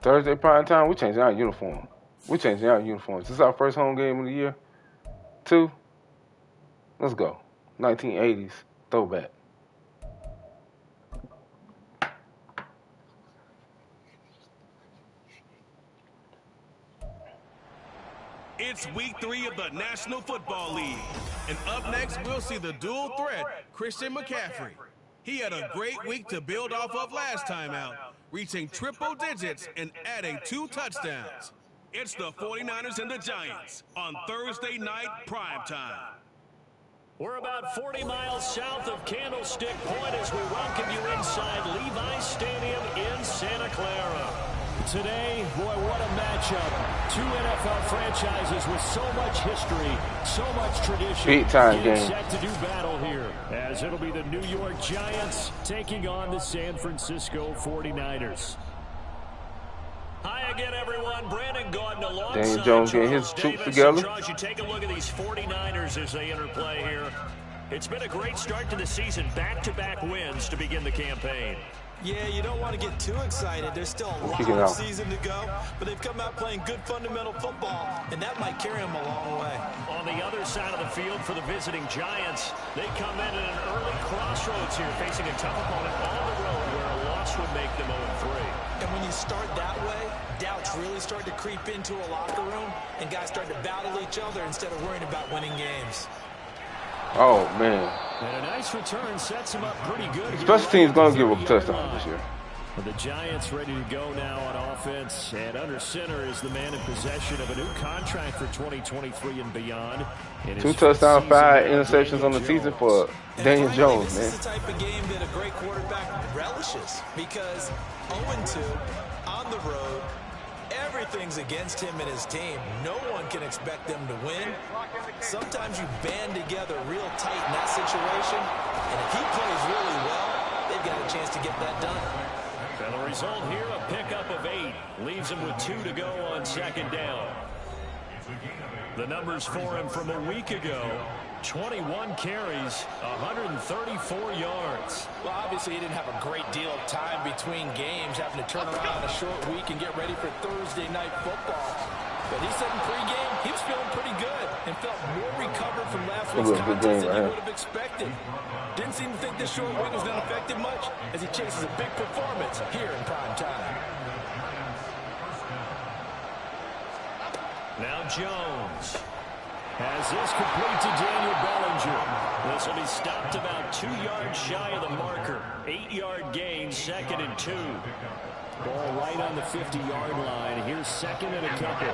Thursday prime time, we changing our uniform. We changing our uniforms. This is our first home game of the year. 2. Let's go. 1980s throwback. It's week 3 of the National Football League. And up next, we'll see the dual threat, Christian McCaffrey. He had a great week to build off of last time out, reaching triple digits and adding 2 touchdowns. It's the 49ers and the Giants on Thursday night primetime. We're about 40 miles south of Candlestick Point as we welcome you inside Levi's Stadium in Santa Clara. Today, boy, what a matchup. 2 NFL franchises with so much history, so much tradition. Big time game. Set to do battle here, as it'll be the New York Giants taking on the San Francisco 49ers. Hi again, everyone. Brandon Gordon alongside Daniel Jones getting his troops together. Charles, you take a look at these 49ers as they enter play here. It's been a great start to the season. Back-to-back wins to begin the campaign. Yeah, you don't want to get too excited. There's still a lot of season to go, but they've come out playing good fundamental football, and that might carry them a long way. On the other side of the field for the visiting Giants, they come in at an early crossroads here, facing a tough opponent on the road where a loss would make them 0-3. And when you start that way, doubts really start to creep into a locker room, and guys start to battle each other instead of worrying about winning games. Oh, man. And a nice return sets him up pretty good. Special teams going to give up a touchdown this year. The Giants ready to go now on offense. And under center is the man in possession of a new contract for 2023 and beyond. 2 touchdowns, 5 interceptions on the season for Daniel Jones, man. This is the type of game that a great quarterback relishes because 0-2 on the road, everything's against him and his team. No one can expect them to win. Sometimes you band together real tight in that situation, and if he plays really well, they've got a chance to get that done. And the result here, a pickup of 8. Leaves him with 2 to go on second down. The numbers for him from a week ago: 21 carries, 134 yards. Well, obviously he didn't have a great deal of time between games, having to turn around in a short week and get ready for Thursday night football. But he said in pregame he was feeling pretty good and felt more recovered from last week's contest than he would have expected. Didn't seem to think this short week was going to affect him much as he chases a big performance here in prime time. Now Jones has this complete to Daniel Bellinger. This will be stopped about 2 yards shy of the marker. 8-yard gain, 2nd and 2. Ball right on the 50-yard line. Here's 2nd and a couple.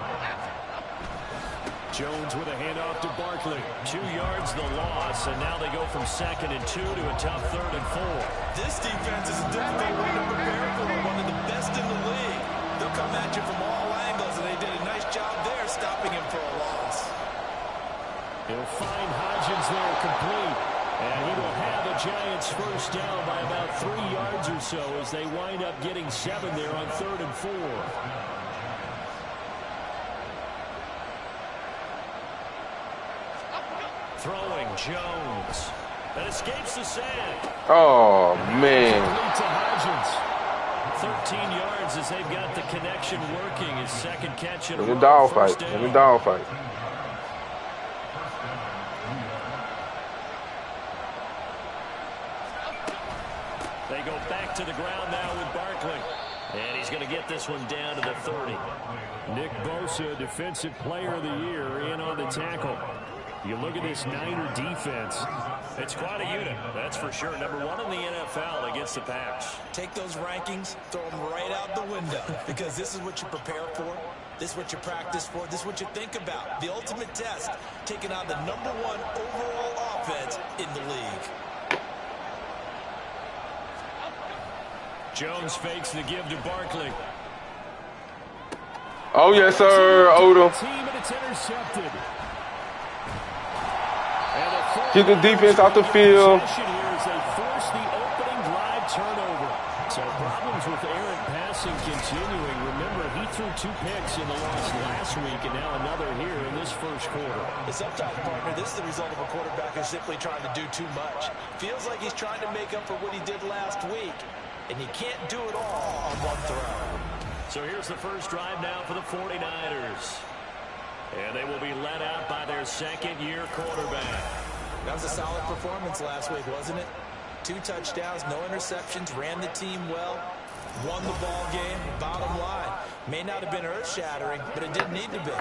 Jones with a handoff to Barkley. 2 yards the loss, and now they go from 2nd and 2 to a tough 3rd and 4. This defense is a difficult way to prepare for one of the best in the league. They'll come at you from all angles, and they did a nice job there stopping him for a loss. He'll find Hodgins there complete, and he will have a Giants first down by about 3 yards or so as they wind up getting 7 there on 3rd and 4. Throwing Jones. That escapes the sand. Oh, man. Complete to Hodgins. 13 yards as they've got the connection working. His 2nd catch in a row. In the dogfight. They go back to the ground now with Barkley. And he's going to get this one down to the 30. Nick Bosa, Defensive Player of the Year, in on the tackle. You look at this Niner defense. It's quite a unit, that's for sure. Number 1 in the NFL against the pass. Take those rankings, throw them right out the window, because this is what you prepare for. This is what you practice for. This is what you think about. The ultimate test, taking on the number 1 overall offense in the league. Jones fakes the give to Barkley. Oh, yes, sir, Odom. Team, and it's intercepted. Get the defense out the field. Here as they force the opening drive turnover. So problems with errant passing continuing. Remember, he threw 2 picks in the loss last week, and now another here in this first quarter. Sometimes, partner, this is the result of a quarterback who's simply trying to do too much. Feels like he's trying to make up for what he did last week, and he can't do it all on one throw. So here's the first drive now for the 49ers. And they will be led out by their 2nd-year quarterback. That was a solid performance last week, wasn't it? 2 touchdowns, no interceptions, ran the team well, won the ball game. Bottom line, may not have been earth-shattering, but it didn't need to be.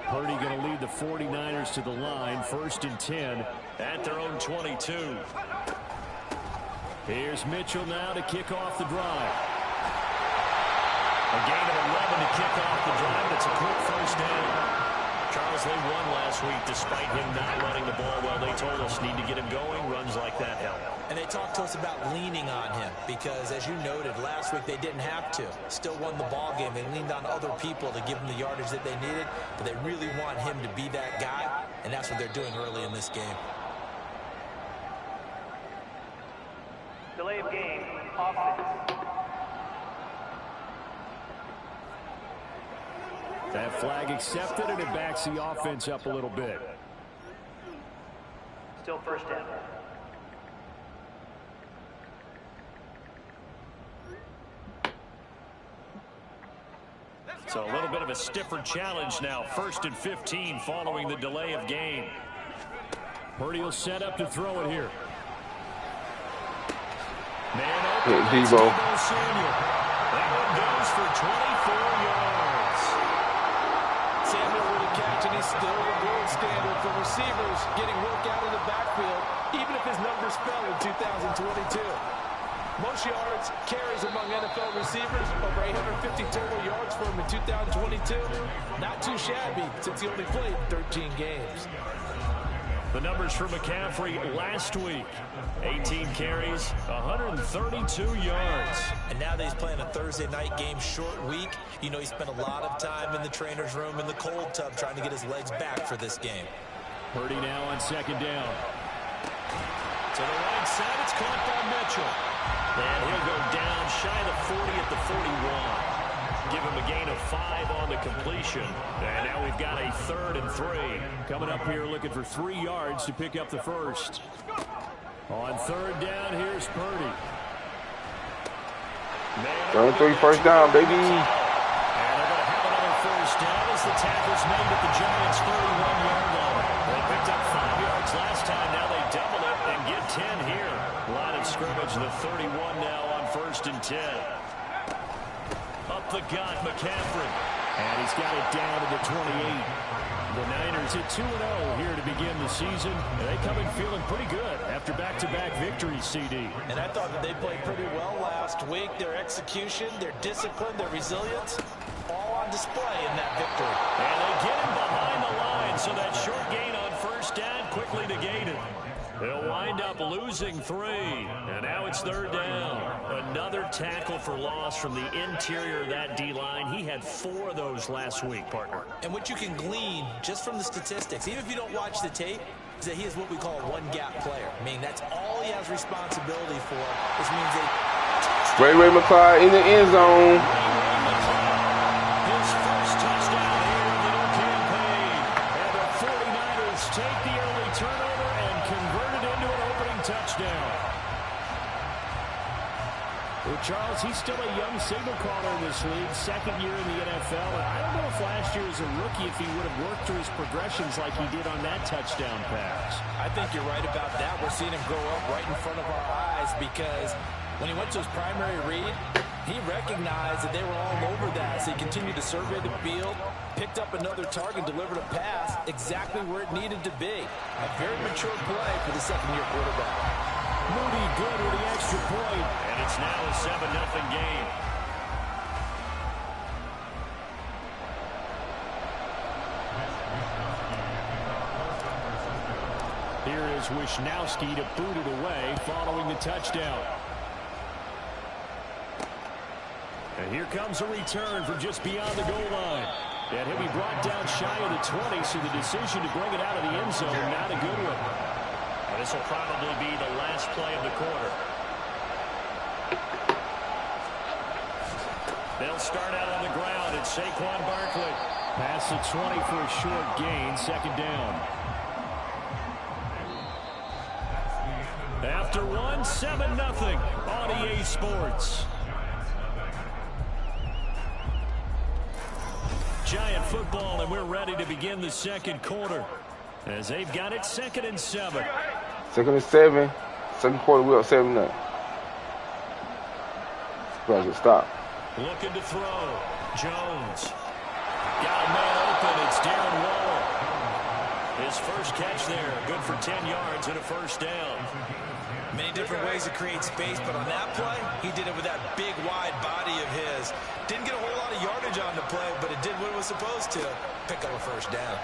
Purdy going to lead the 49ers to the line, 1st and 10 at their own 22. Here's Mitchell now to kick off the drive. A gain of 11 to kick off the drive. It's a quick first down. Charles, they won last week despite him not running the ball well. They told us need to get him going. Runs like that help. And they talked to us about leaning on him because, as you noted, last week they didn't have to. Still won the ball game. They leaned on other people to give them the yardage that they needed, but they really want him to be that guy, and that's what they're doing early in this game. Delay of game, offense. That flag accepted, and it backs the offense up a little bit. Still first down. So a little bit of a stiffer challenge now. 1st and 15 following the delay of game. Purdy will set up to throw it here. Man open. Debo. That one goes for 24 yards. Samuel with a catch, and he's still the gold standard for receivers getting work out of the backfield, even if his numbers fell in 2022. Most yards, carries among NFL receivers, over 850 total yards for him in 2022. Not too shabby since he only played 13 games. The numbers for McCaffrey last week. 18 carries, 132 yards. And now that he's playing a Thursday night game, short week, you know he spent a lot of time in the trainer's room in the cold tub trying to get his legs back for this game. Purdy now on 2nd down. To the right side, it's caught by Mitchell. And he'll go down shy of the 40 at the 41. Give him a gain of 5 on the completion. And now we've got a 3rd and 3. Coming up here looking for 3 yards to pick up the first. On 3rd down, here's Purdy. 3rd and 3, first down, baby. And they're going to have another first down as the tackle's made at the Giants' 31-yard line. They picked up 5 yards last time. Now they double it and get 10 here. Line of scrimmage, the 31 now on 1st and 10. Up the gut, McCaffrey. And he's got it down to the 28. The Niners at 2-0 here to begin the season. And they come in feeling pretty good after back-to-back victories, CD. And I thought that they played pretty well last week. Their execution, their discipline, their resilience, all on display in that victory. And they get him behind the line, so that short gain on 1st down quickly negated. They'll wind up losing 3. And now it's 3rd down. Another tackle for loss from the interior of that D-line. He had 4 of those last week, partner. And what you can glean just from the statistics, even if you don't watch the tape, is that he is what we call a one-gap player. I mean, that's all he has responsibility for, which means that Ray McCloud in the end zone. His first touchdown here of the new campaign. And the 49ers take the early turnover and convert it into an opening touchdown. Well, Charles, he's still a young signal caller in this league, 2nd year in the NFL. And I don't know if last year as a rookie if he would have worked through his progressions like he did on that touchdown pass. I think you're right about that. We're seeing him grow up right in front of our eyes because when he went to his primary read, he recognized that they were all over that. So he continued to survey the field, picked up another target, delivered a pass exactly where it needed to be. A very mature play for the 2nd-year quarterback. Moody good with the extra point. And it's now a 7-0 game. Here is Wisnowski to boot it away following the touchdown. And here comes a return from just beyond the goal line. And he'll be brought down shy of the 20, so the decision to bring it out of the end zone, not a good one. This will probably be the last play of the quarter. They'll start out on the ground. It's Saquon Barkley. Past the 20 for a short gain, 2nd down. After 7-0 on EA Sports. Giant football, and we're ready to begin the 2nd quarter. As they've got it 2nd and 7. 2nd and 7. 2nd quarter, we're up 7-0. Surprised it stopped. Looking to throw. Jones. Got a man open. It's Darren Waller. His first catch there. Good for 10 yards and a 1st down. Many different ways to create space, but on that play, he did it with that big, wide body of his. Didn't get a whole lot of yardage on the play, but it did what it was supposed to. Pick up a 1st down.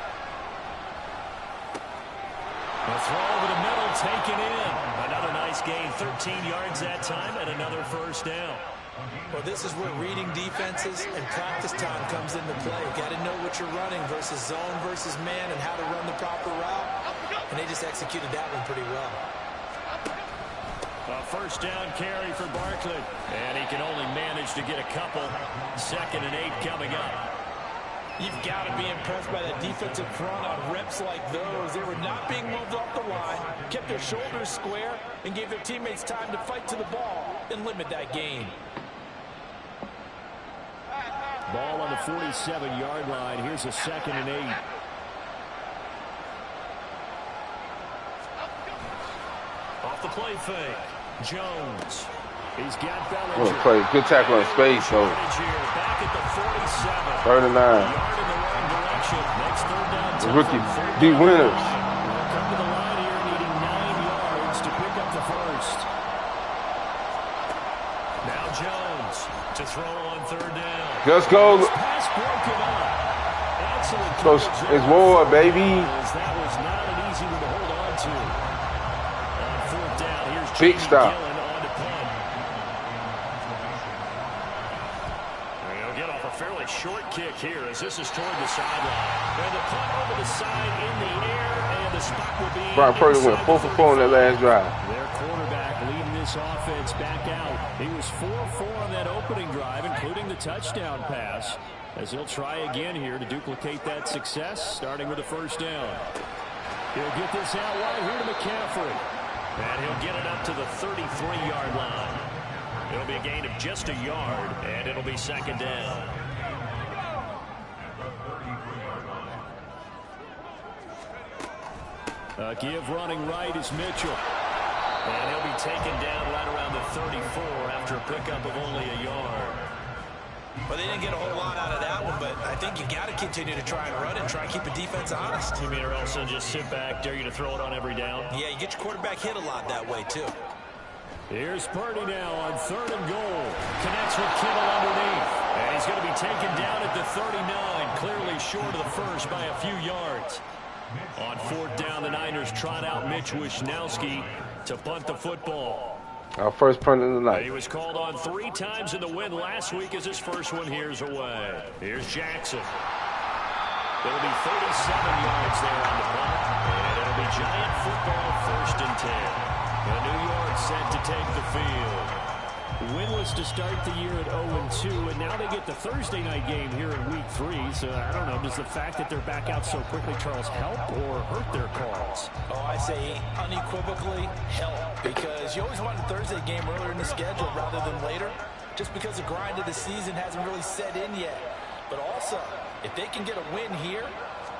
The throw over the middle, taken in. Another nice gain, 13 yards that time, and another 1st down. Well, this is where reading defenses and practice time comes into play. You got to know what you're running versus zone versus man and how to run the proper route. And they just executed that one pretty well. A 1st down carry for Barkley. And he can only manage to get a couple. 2nd and 8 coming up. You've got to be impressed by that defensive front on reps like those. They were not being moved off the line, kept their shoulders square, and gave their teammates time to fight to the ball and limit that gain. Ball on the 47-yard line. Here's a 2nd and 8. Off the play fake. Jones. He's got Bellinger. Good play. Good tackle in space, though. Back at the 47. 3rd and 9. Yard in the wrong direction. Next 3rd down. The rookie D. Winners. Come to the line here, needing 9 yards to pick up the 1st. Now Jones to throw on 3rd down. Just go. Pass broken up. Excellent. It's more, baby. That was not an easy one to hold on to. On 4th down, here's Big Jamie stop. Gillen on to punt. He'll get off a fairly short kick here as this is toward the sideline. And the punt over the side in the air, and the spot will be. Brian Purdy went 4 for 4 on that last drive. Their quarterback leading this offense back out He was 4-4 on that opening drive, including the touchdown pass, as he'll try again here to duplicate that success, starting with a first down. He'll get this out wide here to McCaffrey. And he'll get it up to the 33-yard line. It'll be a gain of just a yard, and it'll be second down. Give running right is Mitchell. And he'll be taken down right around the 34 after a pickup of only a yard. Well, they didn't get a whole lot out of that one, but I think you got to continue to try and run and try and keep the defense honest. You mean, or else they'll just sit back, dare you to throw it on every down? Yeah, you get your quarterback hit a lot that way, too. Here's Purdy now on 3rd and goal. Connects with Kittle underneath. And he's going to be taken down at the 39, clearly short of the first by a few yards. On 4th down, the Niners trot out Mitch Wishnowski to punt the football. Our first punt of the night. He was called on 3 times in the win last week as his first one here's away. Here's Jackson. There'll be 37 yards there on the punt. And it'll be Giant football 1st and 10. And New York set to take the field. Winless to start the year at 0-2, and now they get the Thursday night game here in Week 3. So I don't know, does the fact that they're back out so quickly, Charles, help or hurt their cause? Oh, I say unequivocally help, because you always want a Thursday game earlier in the schedule rather than later, just because the grind of the season hasn't really set in yet. But also, if they can get a win here,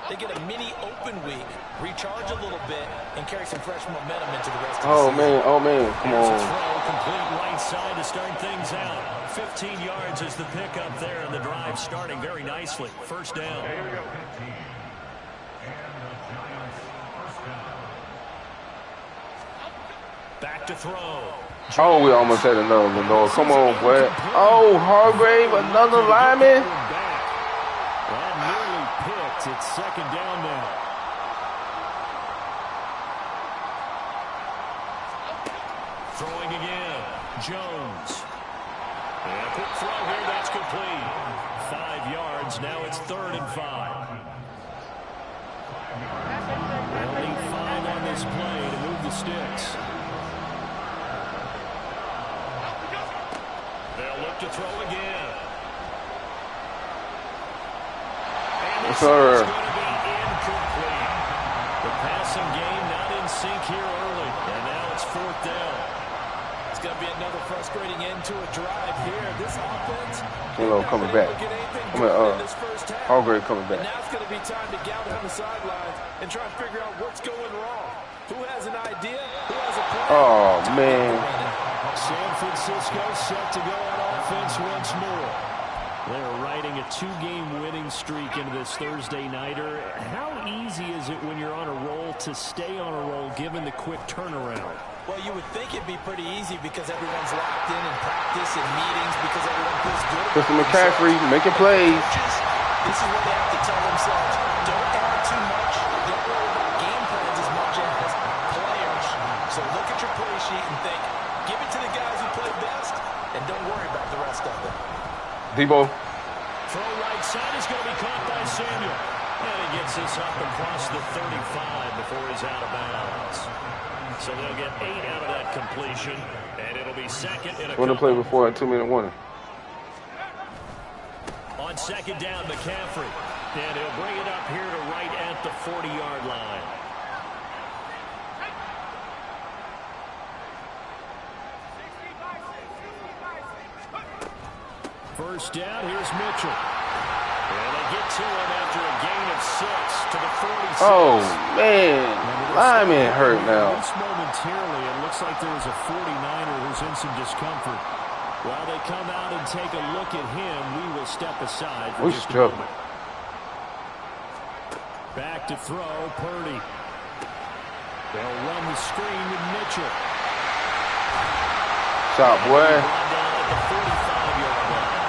they get a mini open week, recharge a little bit, and carry some fresh momentum into the rest of the season. Oh, man, come There's on. a throw, complete right side to start things out. 15 yards is the pickup there, and the drive starting very nicely. First down. Back to throw. Oh, we almost had another one, Lord. Come on, boy. Oh, Hargrave, another lineman. And nearly picked. It's second down now. Throwing again. Jones. And a quick throw here. That's complete. 5 yards. Now it's 3rd and 5. They'll need 5 on this play to move the sticks. They'll look to throw again. And this is going to be incomplete. The passing game not in sync here early. And now it's 4th down. It's going to be another frustrating end to a drive here. This offense, Coming back. Hargrave coming back. And now it's going to be time to gather on the sidelines and try and figure out what's going wrong. Who has an idea? Who has a plan? Oh, man. San Francisco set to go on offense once more. They're riding a 2-game winning streak into this Thursday nighter. How easy is it when you're on a roll to stay on a roll given the quick turnaround? Well, you would think it'd be pretty easy because everyone's locked in practice and meetings because everyone feels good. Christian McCaffrey making plays. This is what they have to tell themselves. Don't add too much. Don't worry about game plans as much as players. So look at your play sheet and think, give it to the guys who play best, and don't worry about the rest of them. Debo. Throw right side is going to be caught by Samuel. And he gets this up across the 35 before he's out of bounds. So they'll get 8 out of that completion, and it'll be second in a Wouldn't have played before a 2-minute warning. On second down, McCaffrey. And he'll bring it up here to right at the 40-yard line. First down, here's Mitchell. And they get to him after a gain of 6 to the 46. Oh, man. Lineman hurt now. Just momentarily, it looks like there was a 49er who's in some discomfort. While they come out and take a look at him, we will step aside for just a moment. Back to throw, Purdy. They'll run the screen with Mitchell. Shot, boy. Down at the 45-yard line.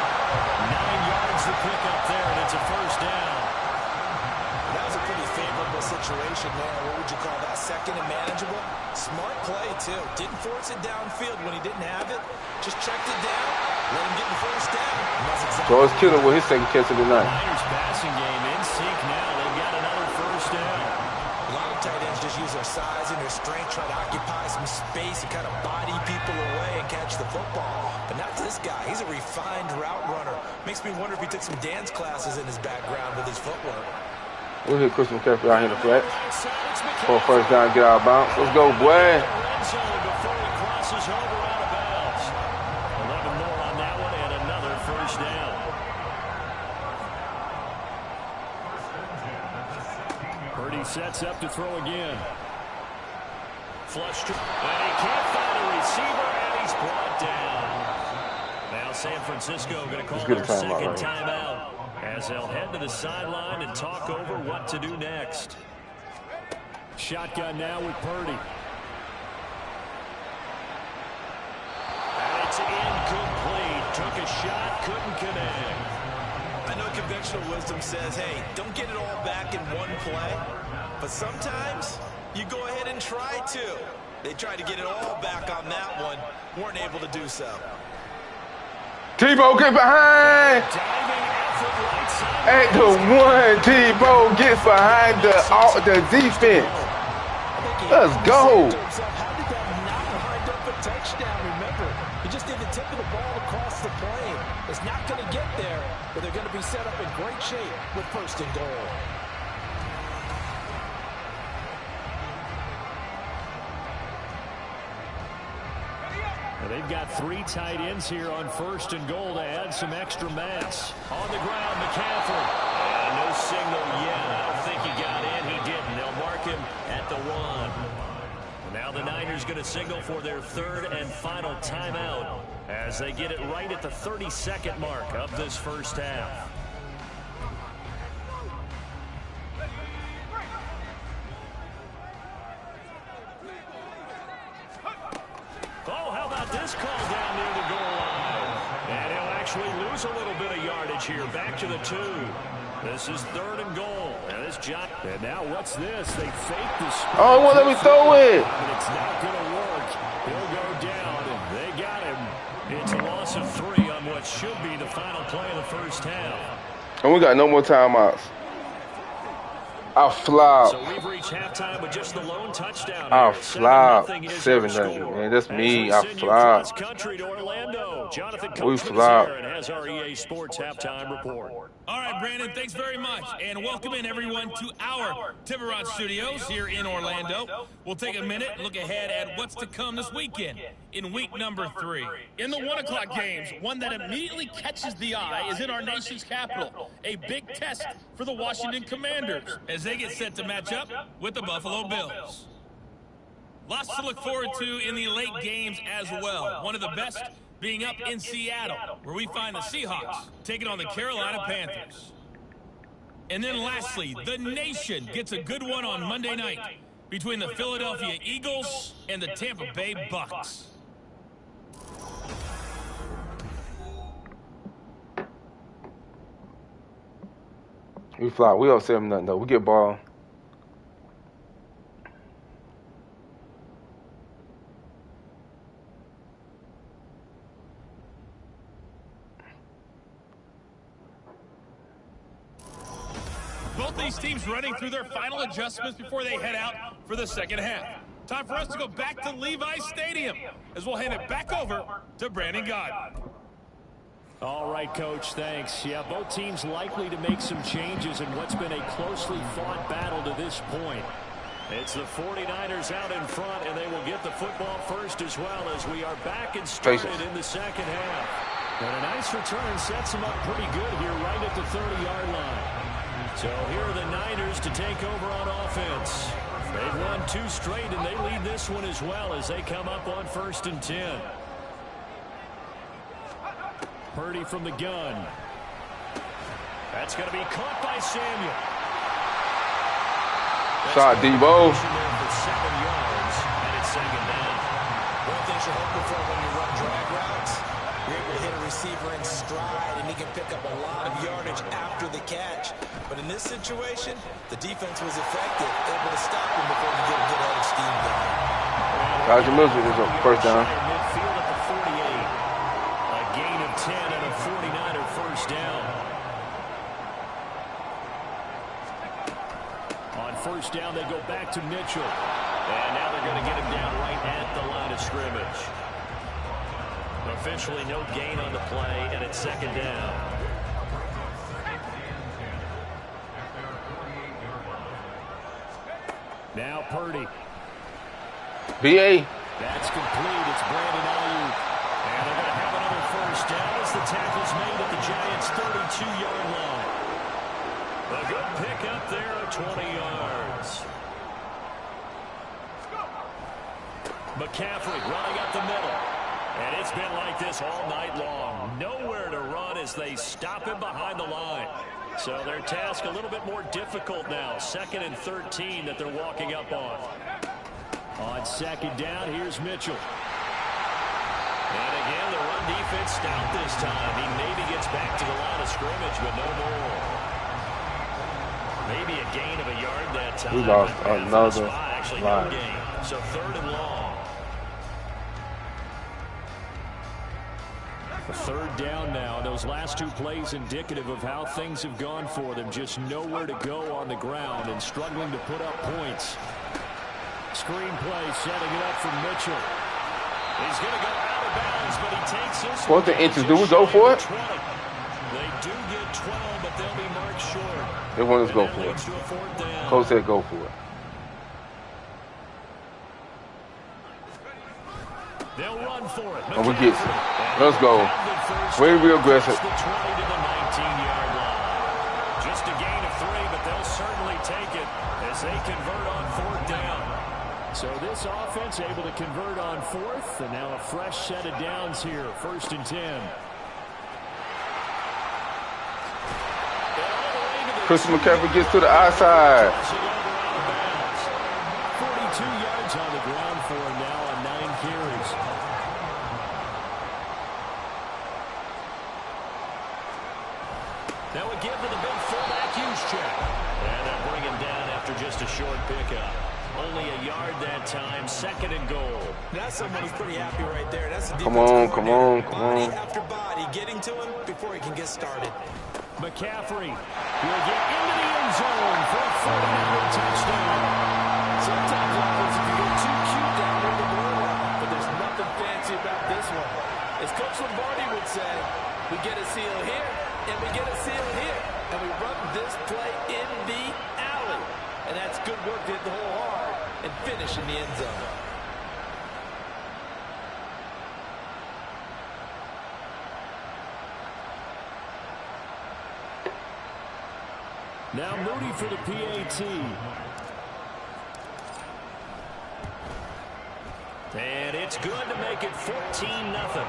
9 yards to pick up there, and it's a first down. That was a pretty favorable situation there. What would you call that? Second and manageable? Smart play, too. Didn't force it downfield when he didn't have it. Just checked it down, let him get the first down. George Kittle with his second catch of the night. Niners passing game in sync now. They've got another first down. A lot of tight ends just use their size and their strength, try to occupy some space and kind of body people away and catch the football. But not this guy. He's a refined route runner. Makes me wonder if he took some dance classes in his background with his footwork. We'll hit Christian McCaffrey out here in the flat. For first down, get out of bounds. Let's go, boy. Before he crosses over out of bounds. 11 more on that one and another first down. Purdy sets up to throw again. Flush to, and he can't find a receiver, and he's brought down. Now San Francisco going to call their second timeout as they'll head to the sideline and talk over what to do next. Shotgun now with Purdy. And it's incomplete. Took a shot, couldn't connect. I know conventional wisdom says, hey, don't get it all back in one play. But sometimes you go ahead and try to. They tried to get it all back on that one. Weren't able to do so. Tebow, get behind. At the one, Tebow gets behind the defense. Let's go. How did that not wind up a touchdown? Remember, he just did the tip of the ball across the plane. It's not going to get there, but they're going to be set up in great shape with first and goal. They've got 3 tight ends here on first and goal to add some extra mass. On the ground, McCaffrey. No signal yet. I don't think he got in. He didn't. They'll mark him at the 1. Now the Niners going to signal for their third and final timeout as they get it right at the 32nd mark of this first half. Oh, how about this call down near the goal line? And he'll actually lose a little bit of yardage here. Back to the 2. This is third and goal. And this John. And now what's this? They fake this. Oh, well, let me throw it. But it's not going to work. He'll go down. They got him. It's a loss of 3 on what should be the final play of the first half. And we got no more timeouts. I flopped. So we've reached halftime with just the lone touchdown. I flopped. 7-0. Man, that's me. I flopped. We flopped. Has our EA Sports halftime report. All right, Brandon, thanks very much. And welcome in, everyone, to our Tiburon Studios here in Orlando. We'll take a minute and look ahead at what's to come this weekend in week number 3. In the 1 o'clock games, one that immediately catches the eye is in our nation's capital. A big test for the Washington Commanders as they get set to match up with the Buffalo Bills. Lots to look forward to in the late games as well. One of the best being up in Seattle, where we find the Seahawks taking on the Carolina Panthers. And then lastly, the nation gets a good one on Monday night between the Philadelphia Eagles and the Tampa Bay Bucks. We fly. We up 7-0 though. We get ball. Both these teams running through their final adjustments before they head out for the second half. Time for us to go back to Levi's Stadium as we'll hand it back over to Brandon Gaudin. All right, Coach, thanks. Yeah, both teams likely to make some changes in what's been a closely fought battle to this point. It's the 49ers out in front, and they will get the football first as well as we are back and started in the second half. And a nice return sets them up pretty good here right at the 30-yard line. So here are the Niners to take over on offense. They've won 2 straight, and they lead this one as well as they come up on 1st and 10. Purdy from the gun. That's going to be caught by Samuel. Shot, Debo. For 7 yards, and it's second down. One of the things you're hoping for when you run drag routes, you're able to hit a receiver in stride, and he can pick up a lot of yardage after the catch. But in this situation, the defense was effective, able to stop him before he could get a good-headed steam going. Roger Mills is up first down. Midfield at the 48. A gain of 10 and a 49er first down. On 1st down, they go back to Mitchell. And now they're going to get him down right at the line of scrimmage. Officially no gain on the play, and it's second down. Now Purdy. BA. That's complete. It's Brandon Ayuk. And they're going to have another first down as the tackle's made at the Giants' 32-yard line. A good pickup there of 20 yards. McCaffrey running up the middle. And it's been like this all night long. Nowhere to run as they stop him behind the line. So their task a little bit more difficult now. 2nd and 13 that they're walking up on. On second down, here's Mitchell. And again, the run defense stout this time. He maybe gets back to the line of scrimmage, but no more. Maybe a gain of a yard that time. We lost another Actually, line. no gain. So 3rd and long. A 3rd down now. Those last 2 plays indicative of how things have gone for them. Just nowhere to go on the ground and struggling to put up points. Screen play setting it up for Mitchell. He's going to go out of bounds, but he takes this. 4th and inches. Do we go for it? They do get 12, but they'll be marked short. They want us to go for it. Coach said go for it. They'll run for it. And we get some. Let's go. Way real aggressive. The 20 to the 19-yard line. Just a gain of 3, but they'll certainly take it as they convert on 4th down. So this offense able to convert on 4th, and now a fresh set of downs here. 1st and 10. Christian McCaffrey gets to the outside. 42 yards on the ground for him now on 9 carries. That would give to the big fullback Juszczyk. And they'll bring him down after just a short pickup. Only a yard that time, 2nd and goal. That's someone who's pretty happy right there. That's the Come on, come on, come body on. after body, getting to him before he can get started. McCaffrey will get into the end zone for a 49-yard touchdown. Sometimes offense can get too cute down near the goal line, but there's nothing fancy about this one. As Coach Lombardi would say, we get a seal here, and we get a seal here, and we run this play in the alley. And that's good work to hit the hole hard and finish in the end zone. Now Moody for the PAT. And it's good to make it 14-0.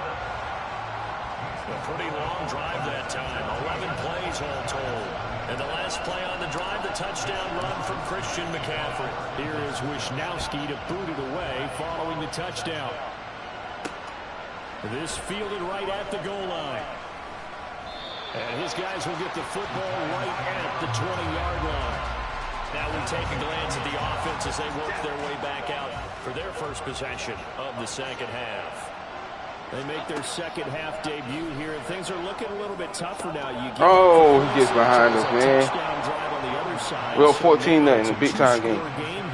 A pretty long drive that time. 11 plays all told. And the last play on the drive, the touchdown run from Christian McCaffrey. Here is Wisnowski to boot it away following the touchdown. This fielded right at the goal line. And his guys will get the football right at the 20-yard line. Now we take a glance at the offense as they work their way back out for their first possession of the second half. They make their second half debut here, and things are looking a little bit tougher now. You get He gets behind us, man. We're 14-0 in a big-time game.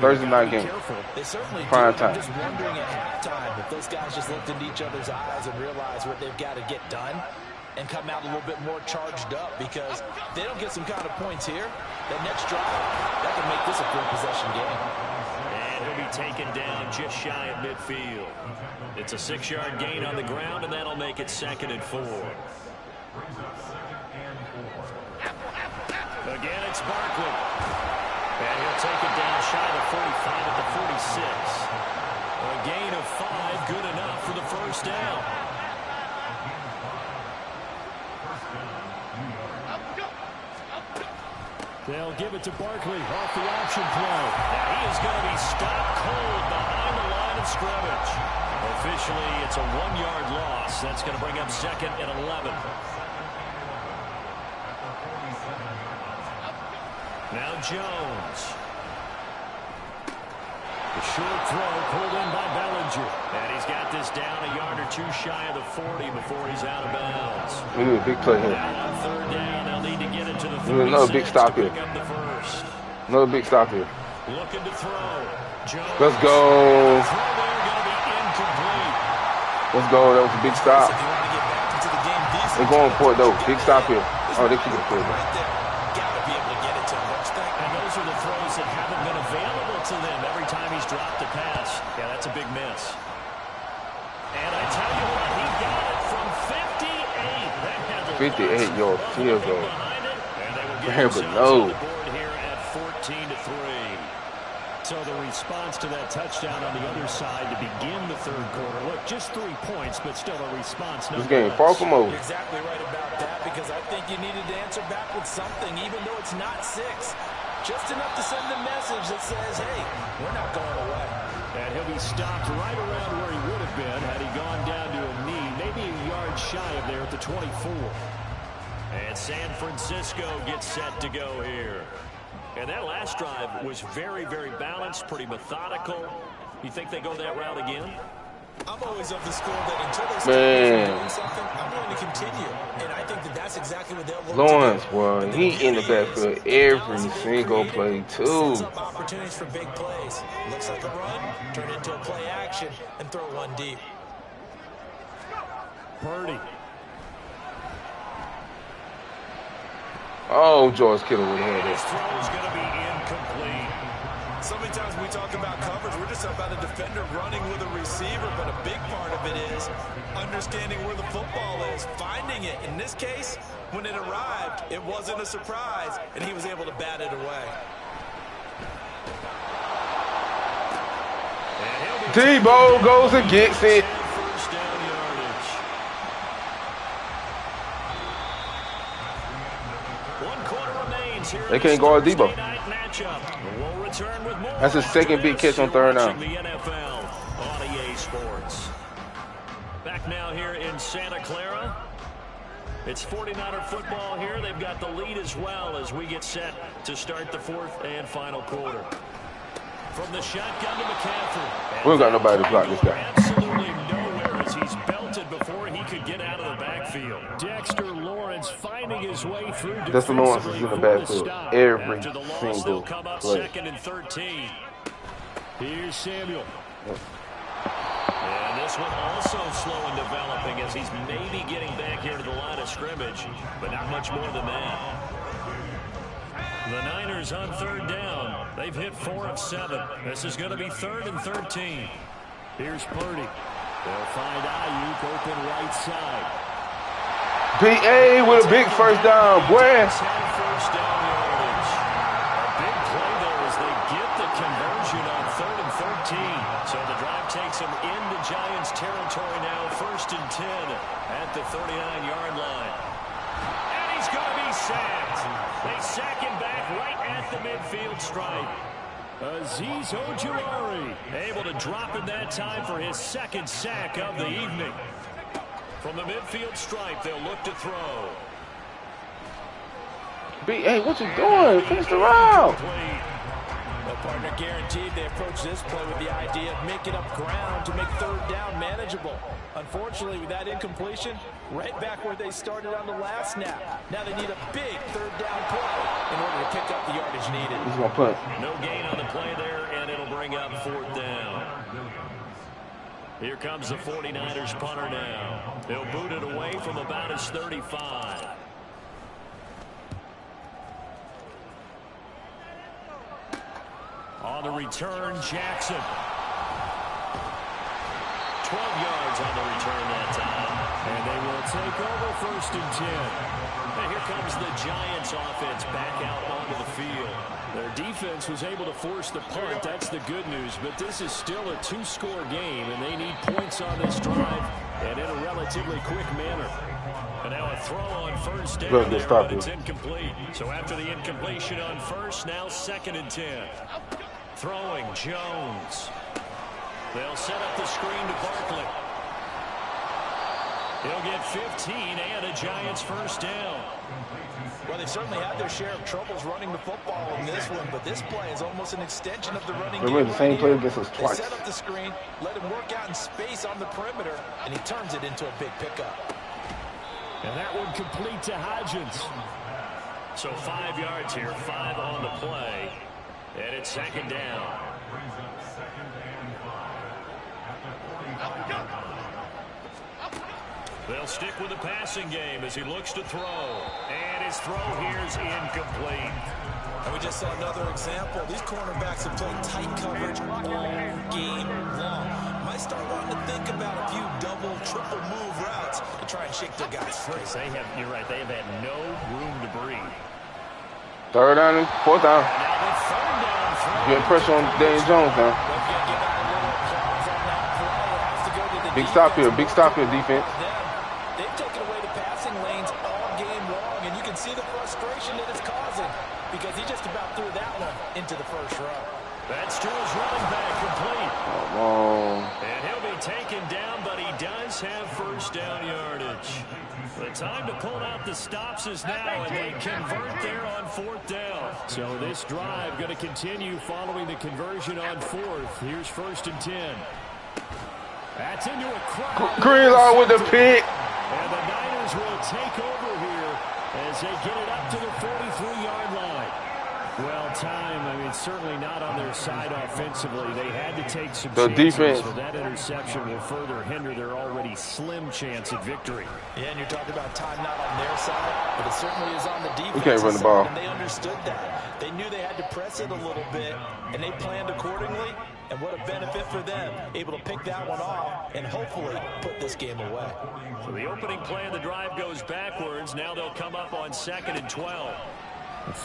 Thursday night game. They certainly Prime do. time. I'm just wondering at halftime if those guys just looked into each other's eyes and realized what they've got to get done and come out a little bit more charged up, because if they don't get some kind of points here, that next drive, that can make this a full-possession game. And he'll be taken down just shy of midfield. It's a 6-yard gain on the ground, and that'll make it 2nd and 4. Again, it's Barkley. And he'll take it down shy of the 45 at the 46. A gain of 5, good enough for the first down. They'll give it to Barkley off the option play. Now he is going to be stopped cold behind the line of scrimmage. Officially, it's a 1-yard loss. That's going to bring up 2nd and 11. Now Jones. The short throw pulled in by Bellinger. And he's got this down a yard or 2 shy of the 40 before he's out of bounds. We need a big play here. Now on 3rd down, they'll need to get it to the 36. We need another big stop here. Pick up the first. Another big stop here. Looking to throw. Jones. Let's go. Throw there, going to be incomplete. Let's go. That was a big stop. If you want to get back into the game, They're going for it, though. Big stop here. Oh, they keep it field goal. right there. Got to be able to get it to him. Don't you think? And those are the throws that haven't been available to them every time he's dropped a pass. Yeah, that's a big miss. And I tell you what, he got it from 58. That had the 58-yard field goal. behind it, and they will get Man, but themselves no. on the board here at 14-3. So the response to that touchdown on the other side to begin the third quarter. Look, just 3 points, but still a response. This game far from over. You're exactly right about that, because I think you needed to answer back with something, even though it's not 6. Just enough to send a message that says, hey, we're not going away. And he'll be stopped right around where he would have been had he gone down to a knee, maybe a yard shy of there at the 24. And San Francisco gets set to go here. And that last drive was very, very balanced, pretty methodical. You think they go that route again? I'm always of the school that until they start doing something, I'm going to continue. And I think that that's exactly what they'll look Lawrence, to do. boy, But the he in the key backfield is every balance of single creating, play, too. sets up opportunities for big plays. Looks like a run, turn it into a play action, and throw one deep. Purdy. Oh, George Kittle would have had His it. throw is going to be incomplete. So many times we talk about coverage, we're just about a defender running with a receiver, but a big part of it is understanding where the football is, finding it. In this case, when it arrived, it wasn't a surprise, and he was able to bat it away. Tebow goes and gets it. First down yardage. One quarter remains here. They can't guard Debo. We'll return with more. That's his second big catch on third down. The NFL on EA Sports. Back now here in Santa Clara. It's 49er football here. They've got the lead as well as we get set to start the fourth and final quarter. From the shotgun to McCaffrey. We don't got nobody to block this guy. Absolutely nowhere as he's belted before he could get out of the backfield. Dexter Lawrence finding his way through. Dexter Lawrence is in the backfield every single come up play. second and 13. Here's Samuel. And this one also slow in developing as he's maybe getting back here to the line of scrimmage, but not much more than that. The Niners on third down. They've hit 4 of 7. This is going to be 3rd and 13. Here's Purdy. They'll find Ayuk open right side. PA with a big first down, boy. First down yardage. A big play there as they get the conversion on 3rd and 13. So the drive takes them into Giants territory now. 1st and 10 at the 39-yard line. And he's going to be sacked. They sack him back right at the midfield stripe. Azeez Ojulari able to drop in that time for his 2nd sack of the evening. From the midfield stripe, they'll look to throw. Hey, what you doing? Finish the route. Well, partner, guaranteed they approach this play with the idea of making up ground to make 3rd down manageable. Unfortunately, with that incompletion, right back where they started on the last snap. Now they need a big 3rd down play in order to pick up the yardage needed. He's going to punt. No gain on the play there, and it'll bring up 4th down. Here comes the 49ers punter now. They'll boot it away from about his 35. On the return, Jackson. 12 yards on the return that time. And they will take over 1st and 10. And here comes the Giants offense back out onto the field. Their defense was able to force the punt. That's the good news. But this is still a 2-score game, and they need points on this drive and in a relatively quick manner. And now a throw on 1st down there, but it's incomplete. So after the incompletion on 1st, now 2nd and 10. Throwing Jones. They'll set up the screen to Barkley. He'll get 15 and a Giants 1st down. Well, they certainly had their share of troubles running the football in this one, but this play is almost an extension of the running game. They were the same play against us twice. They set up the screen, let him work out in space on the perimeter, and he turns it into a big pickup. And that one complete to Hodgins. So 5 yards here, 5 on the play. And it's second down. They'll stick with the passing game as he looks to throw. And his throw here is incomplete. And we just saw another example. These cornerbacks have played tight coverage all game long. Might start wanting to think about a few double, triple move routes to try and shake their guys free. You're right. They have had no room to breathe. Third down and fourth down. Getting pressure on Daniel Jones now. Big stop here, defense. They've taken away the passing lanes all game long, and you can see the frustration that it's causing because he just about threw that one into the first row. That's to his running back, complete. Come on. And he'll be taken down, but he does have first down yardage. The time to pull out the stops is now, and they convert there on fourth down. So this drive going to continue following the conversion on fourth. Here's 1st and 10. That's into a crowd. Greenlaw with the pick. And the Niners will take over here as they get it up to the 43-yard line. Well, time, certainly not on their side offensively. They had to take some chances. Defense. So that interception will further hinder their already slim chance at victory. Yeah, and you're talking about time not on their side, but it certainly is on the defense. We can't run the ball. And they understood that. They knew they had to press it a little bit, and they planned accordingly. And what a benefit for them, able to pick that one off and hopefully put this game away. So the opening play of the drive goes backwards. Now they'll come up on 2nd and 12.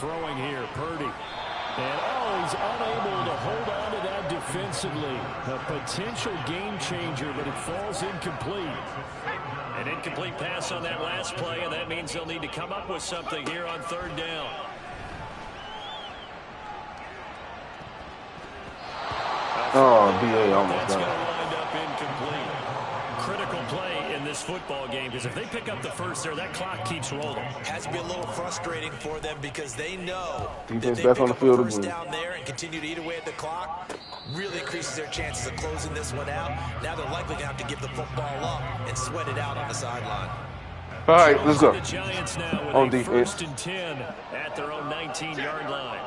Throwing here, Purdy. And, he's unable to hold on to that defensively. A potential game changer, but it falls incomplete. An incomplete pass on that last play, and that means they'll need to come up with something here on 3rd down. Oh, BA almost That's done. going to wind up incomplete. Critical play in this football game, because if they pick up the first there, that clock keeps rolling. Has to be a little frustrating for them because they know Defense that they back pick on the up field a first again. down there and continue to eat away at the clock. Really increases their chances of closing this one out. Now they're likely going to have to give the football up and sweat it out on the sideline. All right, let's go. The Giants now with On a defense. 1st and 10 at their own 19-yard line.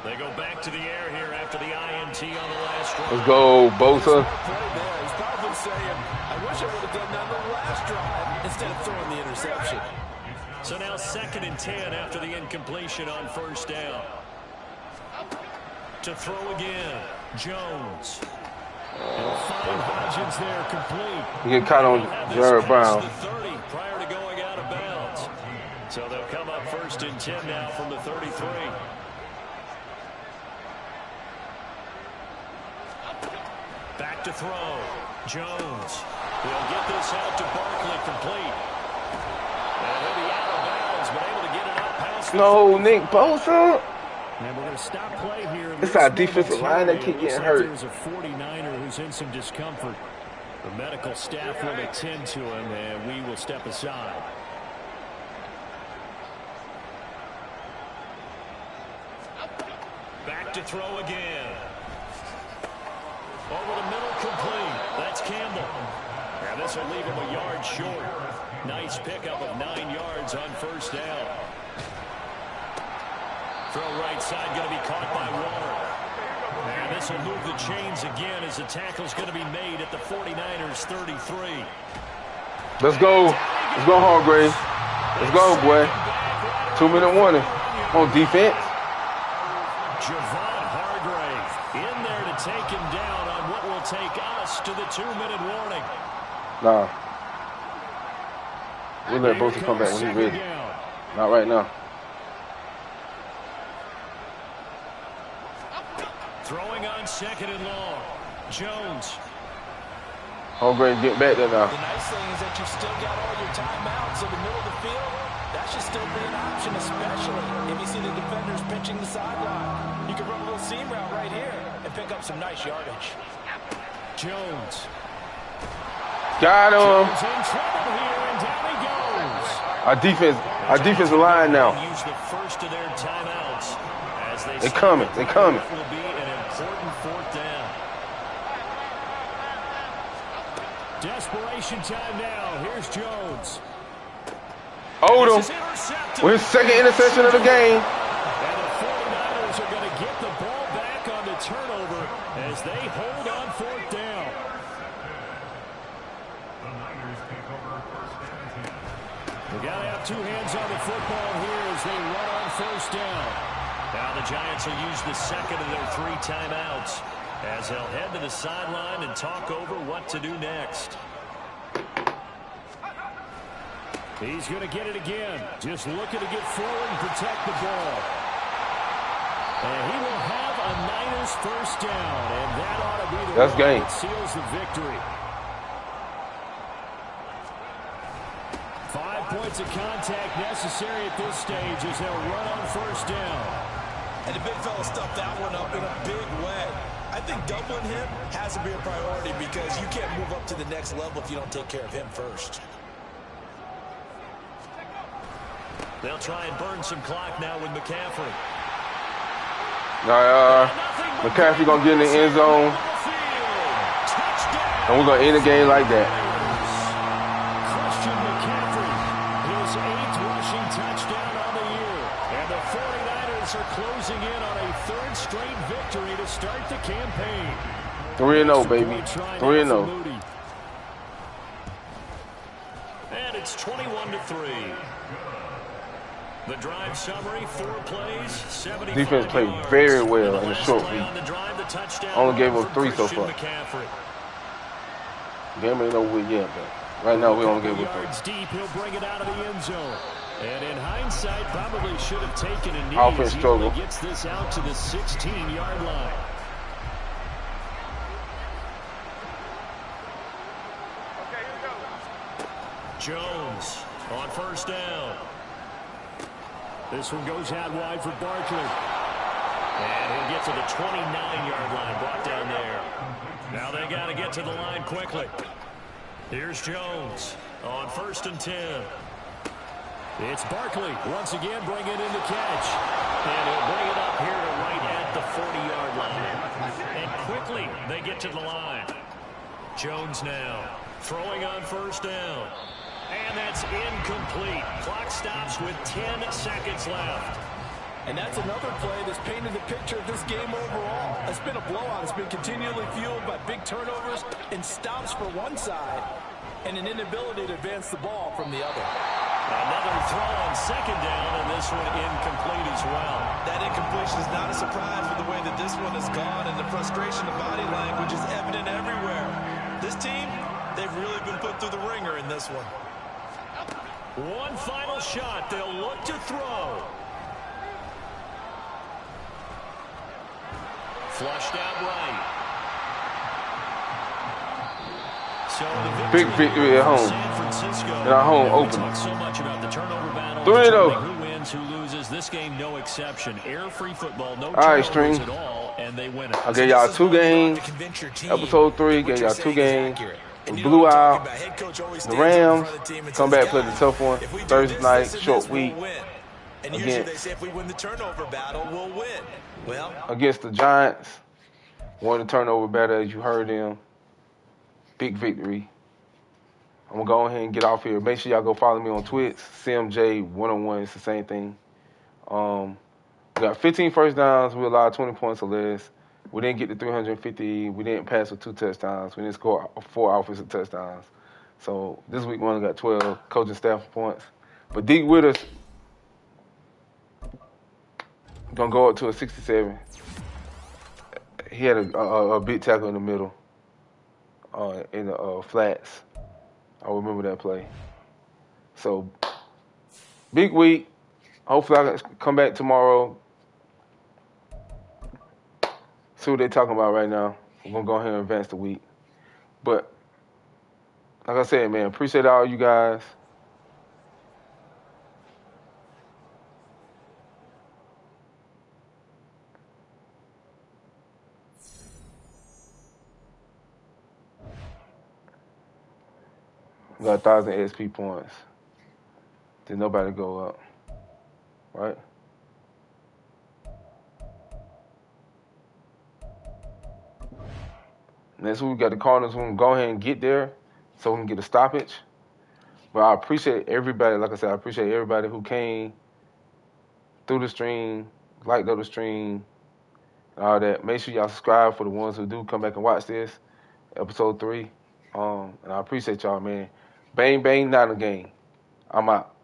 They go back to the air here after the INT on the last drive. Let's go, Bosa. He's probably saying, I wish I would have done that on the last drive instead of throwing the interception. So now 2nd and 10 after the incompletion on 1st down. To throw again, Jones. He'll find Hodgins there, complete. You get caught on Jared Brown. The 30 prior to going out of bounds. So they'll come up 1st and 10 now from the 33. Back to throw. Jones. He'll get this out to Barkley, complete. And he'll be out of bounds, but able to get it up past the No, Nick Bosa. And we're going to stop play here. It's our defensive line that keep getting hurt. There's a 49er who's in some discomfort. The medical staff will attend to him, and we will step aside. Back to throw again. Over the middle, complete. That's Campbell. And this will leave him a yard short. Nice pickup of 9 yards on 1st down. Throw right side, going to be caught by Waller. And this will move the chains again as the tackle's going to be made at the 49ers 33. Let's go. Let's go, Hargrave. Let's go, boy. 2-minute warning on defense. Javon Hargrave in there to take him down on what will take us to the 2-minute warning. Nah. We'll let Bosa come back when he's ready. Not right now. Throwing on 2nd and long. Jones. Hargrave get back there now. The nice thing is that you've still got all your timeouts in the middle of the field. That should still be an option, especially if you see the defenders pitching the sideline. You can run a little seam route right here and pick up some nice yardage. Jones. Got him. Jones in trouble here, and down he goes. Our defensive line now. Use the first of their timeouts as They coming. They coming. will be an important 4th down. Desperation time now. Here's Jones. Odom This is intercepted. with his 2nd interception of the game. And the 49ers are going to get the as they hold on fourth down. We got to have two hands on the football here as they run on first down. Now the Giants will use the second of their 3 timeouts as they'll head to the sideline and talk over what to do next. He's going to get it again. Just looking to get forward and protect the ball. And he will have a Niners first down. And that ought to be the That's one game. that seals the victory. 5 points of contact necessary at this stage as they'll run on first down. And the big fella stuffed that one up in a big way. I think doubling him has to be a priority because you can't move up to the next level if you don't take care of him first. They'll try and burn some clock now with McCaffrey. McCaffrey going to get in the end zone. And we're going to end the game like that. Christian McCaffrey, his 8th rushing touchdown on the year. And the 49ers are closing in on a 3rd straight victory to start the campaign. 3-0, baby. 3-0. And it's 21-3. The drive summary, 4 plays, 75 Defense played yards. very well in the short play week. on the drive, the touchdown Only gave run up for 3 so Christian far. McCaffrey. Game ain't over with yet, but right now we only gave up 3. Yards deep, he'll bring it out of the end zone. And in hindsight, probably should have taken a knee. Offense He struggle. only gets this out to the 16-yard line. Okay, here we go. Jones on first down. This one goes out wide for Barkley. And he'll get to the 29-yard line, brought down there. Now they got to get to the line quickly. Here's Jones on 1st and 10. It's Barkley once again bringing in the catch. And he'll bring it up here to right at the 40-yard line. And quickly they get to the line. Jones now throwing on first down. And that's incomplete. Clock stops with 10 seconds left. And that's another play that's painted the picture of this game overall. It's been a blowout. It's been continually fueled by big turnovers and stops for one side and an inability to advance the ball from the other. Another throw on second down, and this one incomplete as well. That incompletion is not a surprise with the way that this one has gone, and the frustration of body language is evident everywhere. This team, they've really been put through the ringer in this one. One final shot. They'll look to throw. Flushed out right. So the Big victory at home. San Francisco. In our home We opener. talk so much about the turnover battle. 3-0. determining Who wins, who loses. This game, no exception. Air-free football, no right, turnovers Stream. at all, and they win it. I gave y'all 2 games. Episode 3 gave y'all 2 games. We blew out the Rams. Come back, play the tough one. Thursday night, short week. And usually they say if we win the turnover battle, we'll win. Well, Against the Giants. Won the turnover battle, as you heard them. Big victory. I'm going to go ahead and get off here. Make sure y'all go follow me on Twitch. CMJ101. It's the same thing. We got 15 first downs. We allowed 20 points or less. We didn't get to 350. We didn't pass with 2 touchdowns. We didn't score 4 offensive touchdowns. So this week we only got 12 coaching staff points. But Deke Witters going to go up to a 67. He had a big tackle in the middle in the flats. I remember that play. So, big week. Hopefully I can come back tomorrow. See what they're talking about right now. We're going to go ahead and advance the week. But, like I said, man, appreciate all you guys. We got 1,000 XP points. Did nobody go up, right? Next week we got the Cardinals. We're going to go ahead and get there so we can get a stoppage. But I appreciate everybody. Like I said, I appreciate everybody who came through the stream, liked up the stream, and all that. Make sure y'all subscribe for the ones who do come back and watch this, episode 3. And I appreciate y'all, man. Bang, bang, not a game. I'm out.